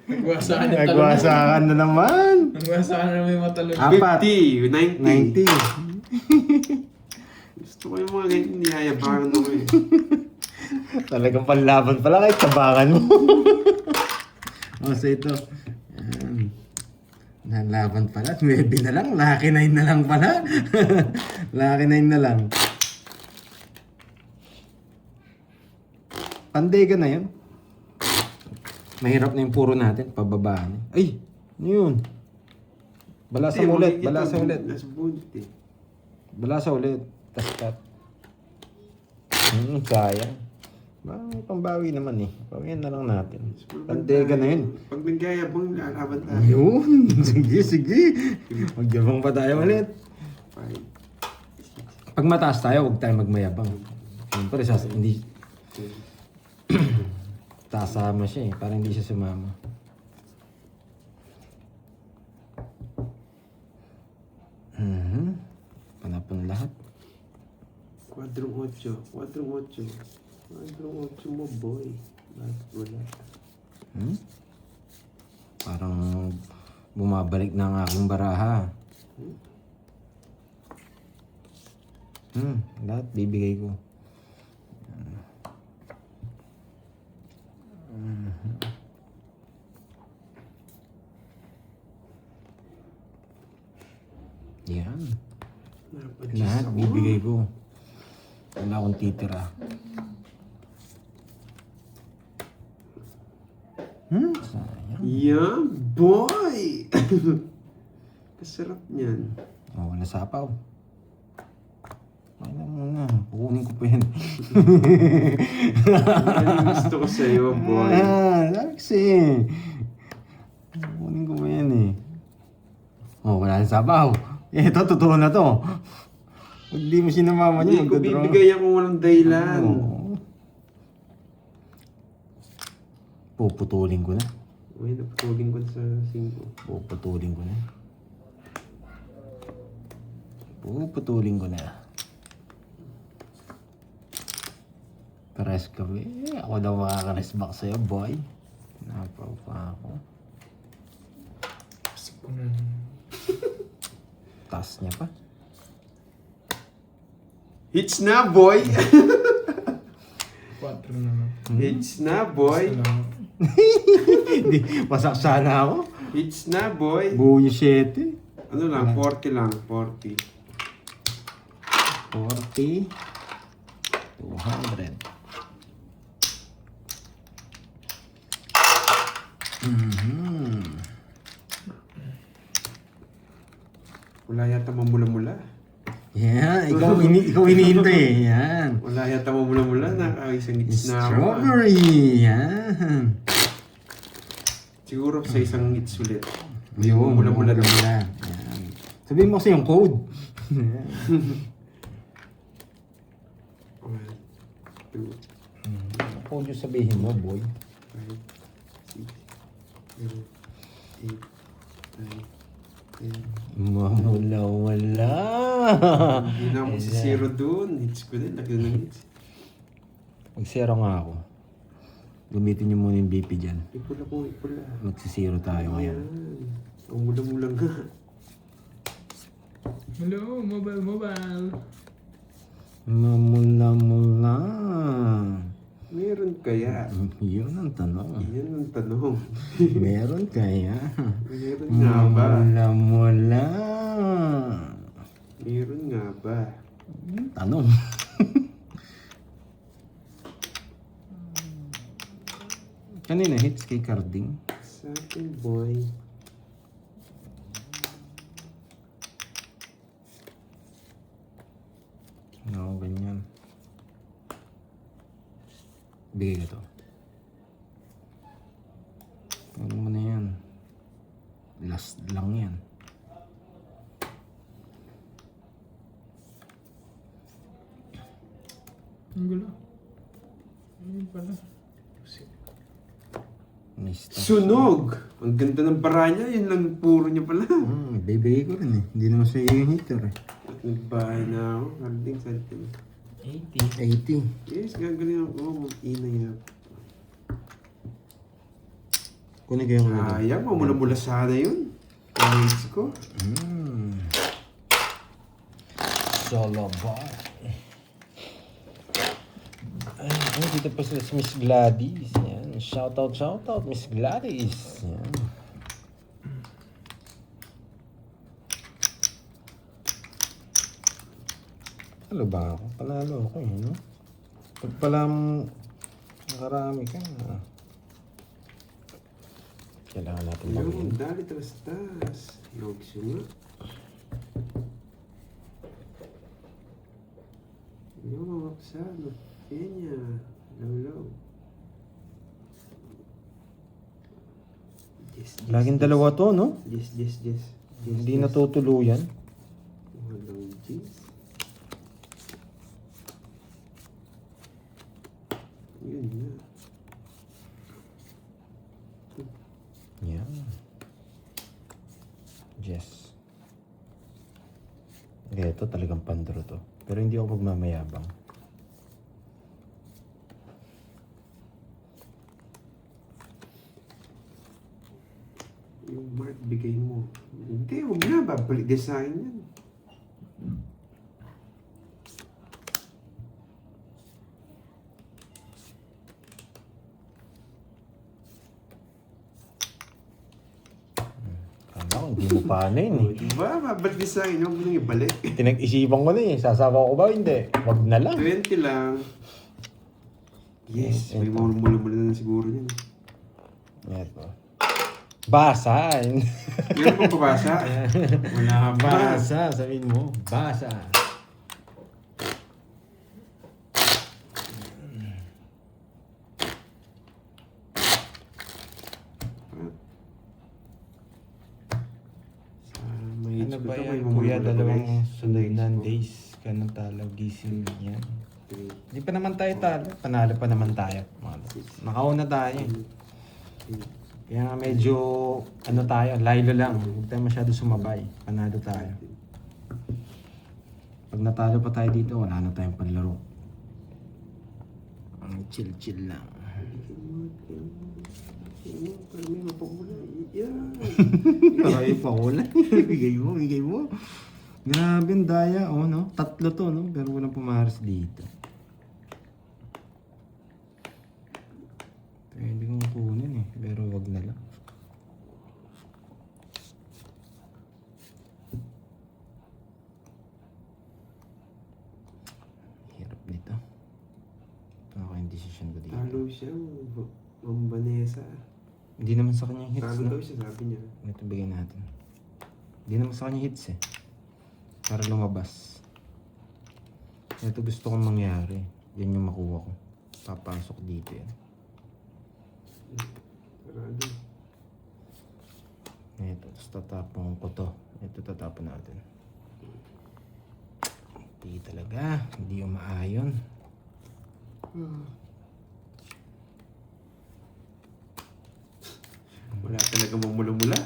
Speaker 4: Nagwasakan yung talon.
Speaker 3: Nagwasakan na naman.
Speaker 4: Nagwasakan na may matalon.
Speaker 5: 50. 90.
Speaker 3: 90.
Speaker 5: Gusto ko yung mga ganyan. Niyayabangan ako eh.
Speaker 3: Talagang panlaban pala kahit tabangan mo. O, so ito. Ayan. Nalaban pala. 9 na lang. Lucky 9 na lang pala. Lucky 9 na lang. Pandega na yun. Mahirap na yung puro natin. Pababaan. Ay! Ano yun? Balasa ulit. Balasa ulit.
Speaker 5: Nasa bunit eh.
Speaker 3: Balasa ulit. Tas cut. Kaya. May pambawi naman eh. Pawihan na lang natin. Pantega na yun.
Speaker 5: Pag nagyayabang, lalaban tayo.
Speaker 3: Ayun. Sige. Magyabang pa tayo ulit.
Speaker 5: 5,
Speaker 3: Pag mataas tayo, huwag tayo magmayabang. Siyempre, hindi... Tasama siya eh. Parang hindi siya sumama. Panapon lahat.
Speaker 5: 4-8. 4-8 mo, boy. Bakit wala?
Speaker 3: Parang bumabalik na ang aking baraha. Lahat bibigay ko. Yan. Lahat bibigay ko. Wala akong titira. Sayang.
Speaker 5: Yeah, boy! Kasarap niyan.
Speaker 3: Oh, wala sapaw. Ay na muna. Kukunin ko pa yan.
Speaker 5: Yan yung gusto ko sa'yo, boy.
Speaker 3: Sabi kukunin ko pa yan eh. Oh, wala na sapaw. Ito, totoo na to. Pag di mo sinamama niya,
Speaker 5: Hindi ko
Speaker 3: magdodraw.
Speaker 5: bibigay ako walang dahilan.
Speaker 3: Oo. Puputulin ko na.
Speaker 5: Uy, naputulin ko sa 5.
Speaker 3: Puputulin ko na. Puputulin ko na. Pares ka ba? Ako daw makaka-rest back sa'yo, boy. Napaw pa ako.
Speaker 4: Pasok ko na.
Speaker 3: Taas niya pa.
Speaker 5: Hits na, boy!
Speaker 4: 4 na lang.
Speaker 5: Hits na, boy!
Speaker 4: Basta lang.
Speaker 3: Di, masak sana ako.
Speaker 5: Hits na, boy!
Speaker 3: Buo yung 7.
Speaker 5: Ano lang, 40 lang, 40.
Speaker 3: 40. 200.
Speaker 5: Wala yata mamula-mula.
Speaker 3: Yan, ikaw hinihintay eh. Yan.
Speaker 5: Wala yata mamula-mula, isang hits na ako.
Speaker 3: Strawberry. Yan.
Speaker 5: Siguro sa isang hits ulit.
Speaker 3: Yun,
Speaker 5: Mamula-mula na.
Speaker 3: Yan. Sabihin mo kasi yung code.
Speaker 5: 1, 2,
Speaker 3: Code yung sabihin mo, boy.
Speaker 5: 5, 6, 7, 8, 9, 10.
Speaker 3: Wala.
Speaker 5: Hindi na ako si zero dun. Hits ko din. Laki na ng hits.
Speaker 3: Mag-zero nga ako. Gamitin niyo muna yung BP dyan.
Speaker 5: Ipula ko, ipula.
Speaker 3: Magsisiro tayo ngayon.
Speaker 5: Ayan. Ang mula-mula nga.
Speaker 4: Hello, mobile.
Speaker 3: Mamula-mula.
Speaker 5: Meron kaya?
Speaker 3: Yun ang tanong.
Speaker 5: Yan ang tanong.
Speaker 3: Meron kaya?
Speaker 5: Meron nga ba?
Speaker 3: Mamula-mula.
Speaker 5: Meron nga ba?
Speaker 3: Tanong. Kanina hits kay Carding.
Speaker 5: Sa akin, boy.
Speaker 3: No, ganyan. Bigay ka to. Ano mo na yan? Last lang yan.
Speaker 4: Ang gulo. Ayun pala.
Speaker 3: Nice stuff.
Speaker 5: Sunog! Ang ganda ng bara niya. Yun lang puro niya pala.
Speaker 3: Bibigay ko rin eh. Hindi naman sa iyo yung hitter eh.
Speaker 5: At nagbahay na ako. Harding sa atin.
Speaker 3: 80.
Speaker 5: Yes, gagaling ako. Mag-ina niya.
Speaker 3: Kunin ko yung ano.
Speaker 5: Sayang, mamula-mula sana yun. Hits ko.
Speaker 3: Solo boy. Ay, dito pa sila si Miss Gladys. Yan. Shout out, Miss Gladys. Yan. Ano ba ako? Panalo ako eh, no? Pag pala nakarami ka, kailangan natin
Speaker 5: Yung
Speaker 3: magawin.
Speaker 5: dali trastas. Yogs yun nga. Yung mga kasano.
Speaker 3: Laging dalawa to, no?
Speaker 5: Yes, yes, yes. Yes,
Speaker 3: Hindi
Speaker 5: yes.
Speaker 3: natutuluyan.
Speaker 5: Walang yes. Yun na.
Speaker 3: Yan. Yes. Ito talagang pandro to. Pero hindi ako magmamayabang.
Speaker 5: Yung mark, bigay mo. Hindi, huwag na. Babalik design yan.
Speaker 3: Kala ko, hindi mo paano yun
Speaker 5: Oh,
Speaker 3: eh.
Speaker 5: diba? Babalik design. Huwag mo nang ibalik.
Speaker 3: Tinag-isipan ko na eh. Sasama ko ba? Hindi. Wag na lang.
Speaker 5: 20 lang. Yes, may
Speaker 3: Ito.
Speaker 5: mula-mula na siguro yan.
Speaker 3: Ito. Basa.
Speaker 5: Yan po pabasa. Wala pa.
Speaker 3: Basa. Sabihin mo. Basa.
Speaker 5: May
Speaker 3: Ano ba
Speaker 5: ito,
Speaker 3: yan,
Speaker 5: may
Speaker 3: kuya?
Speaker 5: mula-mula pa,
Speaker 3: Dalawang
Speaker 5: guys.
Speaker 3: sunod na
Speaker 5: Guys,
Speaker 3: days ka ng talo. Gising yan.
Speaker 5: oh.
Speaker 3: Hindi pa naman tayo talo. Panalo pa naman tayo. Nakauna tayo. Kaya nga medyo, ano tayo, laylo lang. Huwag tayo masyado sumabay. Panalo tayo. Pag natalo pa tayo dito, wala na tayong panlaro. Ang chill-chill lang.
Speaker 5: Para may mapagmula. Yan.
Speaker 3: Ay, pakulay. Bigay mo, bigay mo. Grabe ang daya. Oh, no? Tatlo to, no? Pero walang pumaras dito. Pwede kong kunin eh. Pero wag na lang. Hirap nito. Ako yung decision ko dito.
Speaker 5: Talo siya. Ma'am Vanessa.
Speaker 3: Hindi naman sa kanya hits,
Speaker 5: Talo
Speaker 3: no?
Speaker 5: daw siya, sabi niya.
Speaker 3: Ito bigyan natin. Hindi naman sa kanya hits eh. Para lumabas. Ito gusto kong mangyari. Yan yung makuha ko. Papasok dito yan.
Speaker 5: Sarado.
Speaker 3: Ito, tapos tatapon ko to. Ito tatapon natin. Hindi talaga. Hindi umaayon.
Speaker 5: Wala talaga mamula-mula.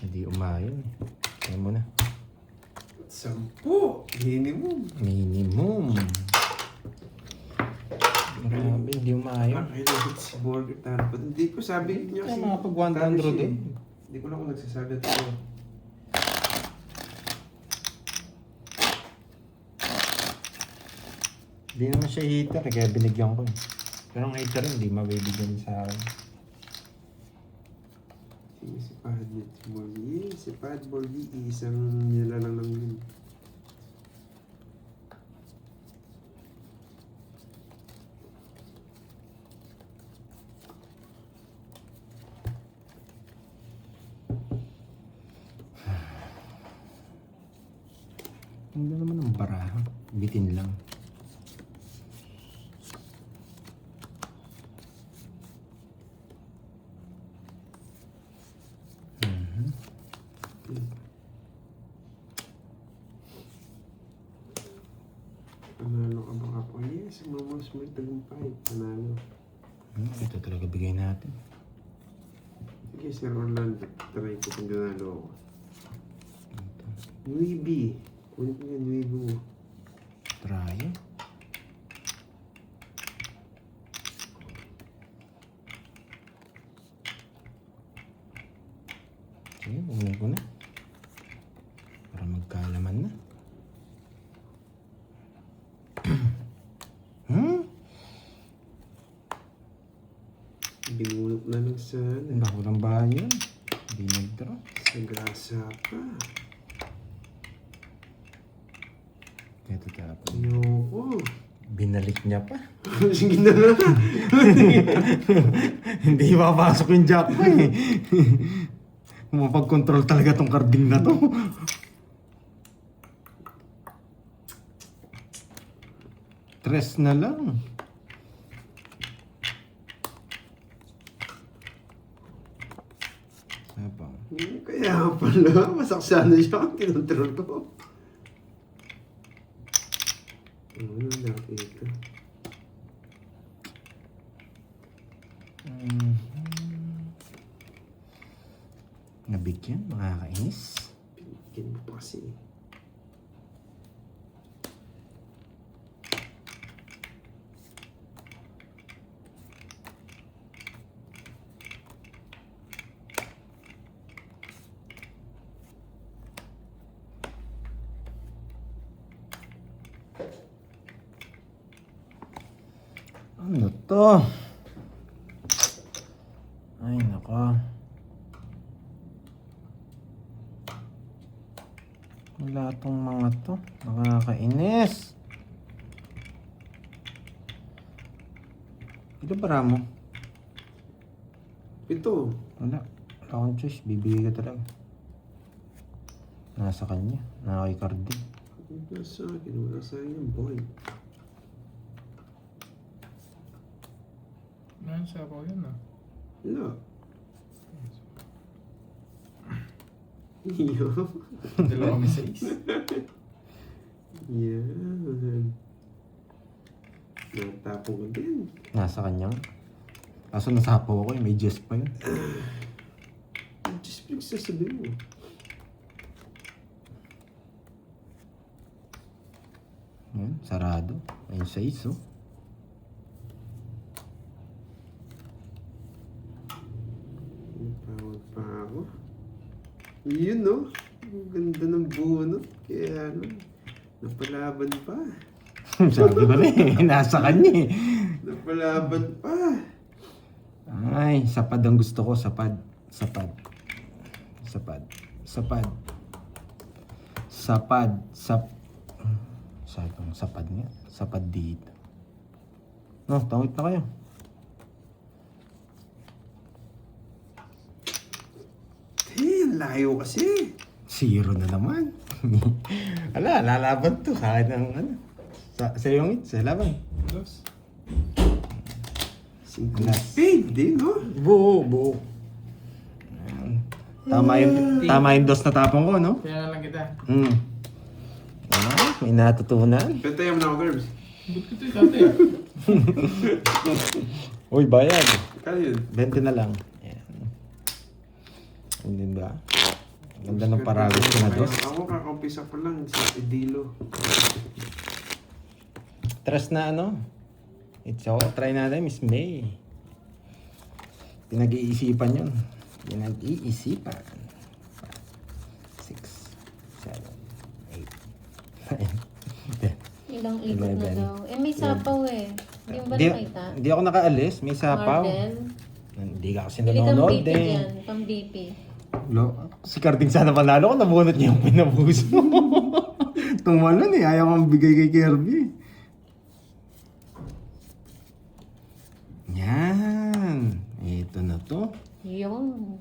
Speaker 3: Hindi umaayon. Kaya mo na.
Speaker 5: 10. Minimum.
Speaker 3: Minimum. Grabe, hindi umaayon.
Speaker 5: Ay, dapat si Burger talo pa. Hindi ko sabi niya
Speaker 3: Kaya
Speaker 5: kasi.
Speaker 3: mga pag 100
Speaker 5: talo siya
Speaker 3: eh.
Speaker 5: Hindi ko lang kung nagsasabi at ako.
Speaker 3: Hindi naman siya hater, kaya binigyan ko eh. Pero ang hater hindi mabibigyan sa akin.
Speaker 5: Sige, si Padlet. Si Borgie. Si Padborgie. Isang nila lang yun.
Speaker 3: Hindi naman ang baraha. Bitin lang.
Speaker 5: Panalo ka ba ako? Yes, mamos may tagumpay. Panalo.
Speaker 3: Ito talaga bigay natin.
Speaker 5: Sige, Sir Orlando. Try ko kung ganalo ako. Nuibi. Kunin ko yan, Nuibi mo.
Speaker 3: Try. Sige, bukunin ko na. Para magkalaman na.
Speaker 5: Binulot na lang sa,
Speaker 3: Bako ng bahay yun. Hindi nag-draw.
Speaker 5: sa grasa pa.
Speaker 3: Ito tapos.
Speaker 5: Ayoko.
Speaker 3: Binalik niya pa.
Speaker 5: Sige na lang.
Speaker 3: Hindi papasok yung jack pa eh. Mapag-control talaga tong carding na to. Tres na lang.
Speaker 5: Kaya pala, masaksana siya. Kinontrol ko. Ano nakita?
Speaker 3: Nabigyan, makakainis.
Speaker 5: Pinigyan mo pa kasi.
Speaker 3: Ano to? Ay, nako. Wala tong mga to. Nakakainis. Ito para mo?
Speaker 5: Ito.
Speaker 3: Wala. Wala akong choice. Bibigay ka talaga. Nasa kanya. Nasa kay Cardi.
Speaker 5: Wala sa akin. Wala sa akin yung boy.
Speaker 4: Nasa ako yun ah.
Speaker 5: Wala. Iyo.
Speaker 4: Dalawa kami 6.
Speaker 5: Yan. Natapong ko din.
Speaker 3: Nasa kanya. Kaso nasapo ako eh. May Jess pa yun.
Speaker 5: Just pinagsasabi mo.
Speaker 3: Yan. Sarado. Ayun sa iso.
Speaker 5: Napawag pa ako. Yun no. Ang ganda ng bunot. Kaya ano. Napalaban pa.
Speaker 3: Sabi ko na eh. Nasa kanya eh.
Speaker 5: Napalaban pa.
Speaker 3: Ay, sapad ang gusto ko. Sapad. Sapad. Sapad. Sapad. Sapad. Sabi ko, sapad nga. Sapad dito. No, tawid na kayo.
Speaker 5: Ang layo kasi.
Speaker 3: 0 na naman. Ala, lalaban to. Sa akin ang ano. Sa yung it, sa laban.
Speaker 4: Dos.
Speaker 5: Spade din, no?
Speaker 3: Buo. Ayan. Tama yung dos na tapong ko, no?
Speaker 4: Kaya lang kita.
Speaker 3: Ay, may natutunan.
Speaker 5: Pentayan mo na ako, Gerbs.
Speaker 4: Ba't ko ito yung dati ah?
Speaker 3: Uy, bayad.
Speaker 5: Kaya yun.
Speaker 3: 20 na lang. Ayan. Hindi ba? Ganda ng paragos ko na dos.
Speaker 5: Ako kakampisa pa lang sa Edilo.
Speaker 3: Trust na ano? It's all. Try natin, Miss May. Pinag-iisipan yun. Pinag-iisipan. 6, 7, 8, 9, 10.
Speaker 1: Ilang ikot na
Speaker 3: 11.
Speaker 1: daw. Eh, may sapaw eh. Yung ba
Speaker 3: Di,
Speaker 1: nakita?
Speaker 3: di ako nakaalis. May sapaw.
Speaker 1: Marvel.
Speaker 3: Hindi ka kasi
Speaker 1: Pili kang
Speaker 3: nanonood
Speaker 1: BP
Speaker 3: eh.
Speaker 1: dyan. Pang BP.
Speaker 3: Si Carding sana panalo ko. Nabunot niya yung pinabuso. Tumalon eh. Ayaw kong bigay kay Kirby. Yan. Ito na to.
Speaker 1: Yun.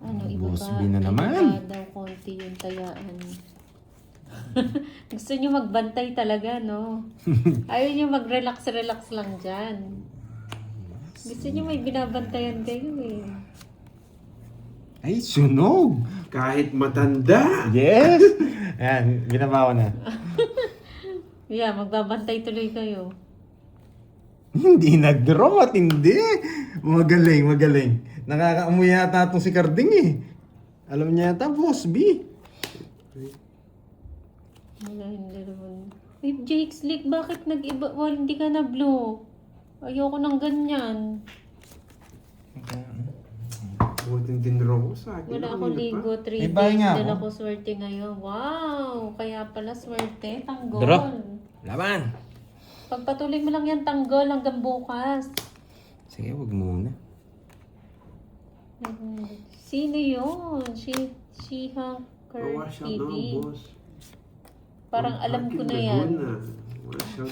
Speaker 1: Ano, iba
Speaker 3: Boss
Speaker 1: ba?
Speaker 3: B na naman.
Speaker 1: Iba daw konti yung tayaan. Gusto nyo magbantay talaga, no? Ayaw nyo mag-relax lang dyan. Gusto nyo may binabantayan kayo eh.
Speaker 3: Ay, sunog!
Speaker 5: Kahit matanda.
Speaker 3: Yes! Ayan, binabawa na.
Speaker 1: Yeah, magbabantay tuloy kayo.
Speaker 3: Hindi nag-draw at hindi. Magaling. Nakakaamoy yata itong si Carding eh. Alam niya yata, Boss B.
Speaker 1: Wala, hindi naman. Eh, Jake Slick, bakit nag-iba? Well, hindi ka na blue. Ayoko ng ganyan.
Speaker 5: Buting tinro ko sa akin.
Speaker 1: Wala
Speaker 5: Ano
Speaker 1: akong
Speaker 5: yun
Speaker 1: ligo, 3
Speaker 3: Eh, bahay
Speaker 1: days.
Speaker 3: nga
Speaker 1: Dala
Speaker 3: ako.
Speaker 1: ko swerte ngayon. Wow! Kaya pala swerte. Tanggol.
Speaker 3: Draw. Laban!
Speaker 1: Pagpatuloy mo lang yan, tanggol hanggang bukas.
Speaker 3: Sige, wag muna.
Speaker 1: Sino yun? Sheha
Speaker 5: Wash out na
Speaker 1: TV.
Speaker 5: ako, boss.
Speaker 1: Parang alam ko na yan.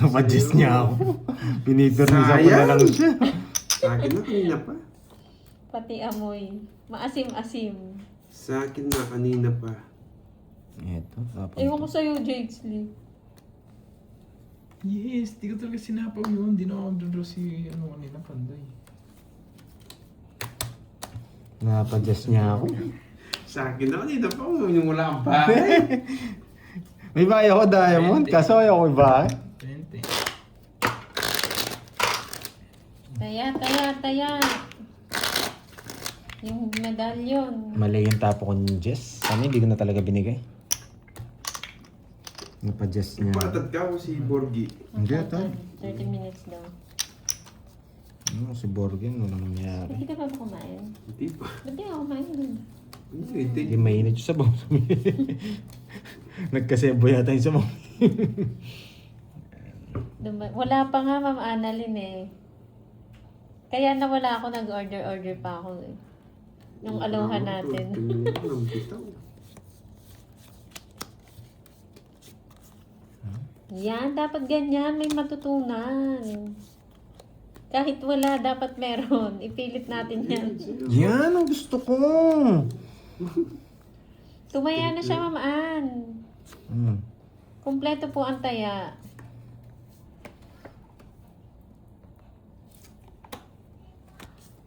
Speaker 3: Napadjess niya ako. Pinipernisa ko na lang siya.
Speaker 5: Sa akin na kanina pa.
Speaker 1: Pati amoy. Maasim-asim.
Speaker 5: Sa akin na kanina pa.
Speaker 3: Ito, dapat.
Speaker 1: Ewan ko sa'yo, Jake Slick.
Speaker 4: Yes, di ko talaga sinapaw yun. Di na ako magdodraw si ano kanina, Panday.
Speaker 3: Napadjess niya ako.
Speaker 5: Sa akin na, dito pa, yung wala kang bahay.
Speaker 3: May bahay ako, Diamond. Kaso ayaw ko may bahay.
Speaker 4: 20.
Speaker 1: Taya. Yung medalyon.
Speaker 3: Mali yung tapo ko ni Jess. Sana hindi ko na talaga binigay. Napa-Jess niya.
Speaker 5: Patat ka o si Borgie.
Speaker 3: Hindi, ito.
Speaker 1: 30 minutes daw.
Speaker 3: Si Borgen, walang nangyari.
Speaker 1: Hindi ka pa ba kumain?
Speaker 5: Hindi pa.
Speaker 1: Ba't di ako kumain dun?
Speaker 5: Hindi.
Speaker 3: Hindi mainit yung sabaw. Nagkasebo yata yung sabaw.
Speaker 1: Wala pa nga, Ma'am Annalyn eh. Kaya nawala ako, nag-order pa ako eh. Yung aloha natin.
Speaker 5: Ang bitaw.
Speaker 1: Yan, dapat ganyan, may matutunan. Kahit wala, dapat meron. Ipilit natin yan.
Speaker 3: Yan ang gusto ko.
Speaker 1: Tumaya na siya, Ma'am Ann.
Speaker 3: Hmm.
Speaker 1: Kumpleto po ang taya.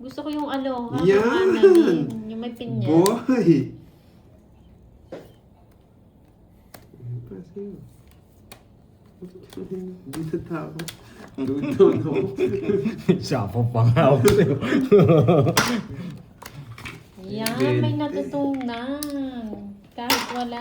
Speaker 1: Gusto ko yung aloha,
Speaker 5: Yan!
Speaker 1: Ma'am Annalyn. Yung may pinya.
Speaker 5: Boy! Ano pa sa'yo? Hindi na tao. Luto, no?
Speaker 3: Sapo pa nga ako sa'yo.
Speaker 1: Yan, may natutunan. Kahit wala.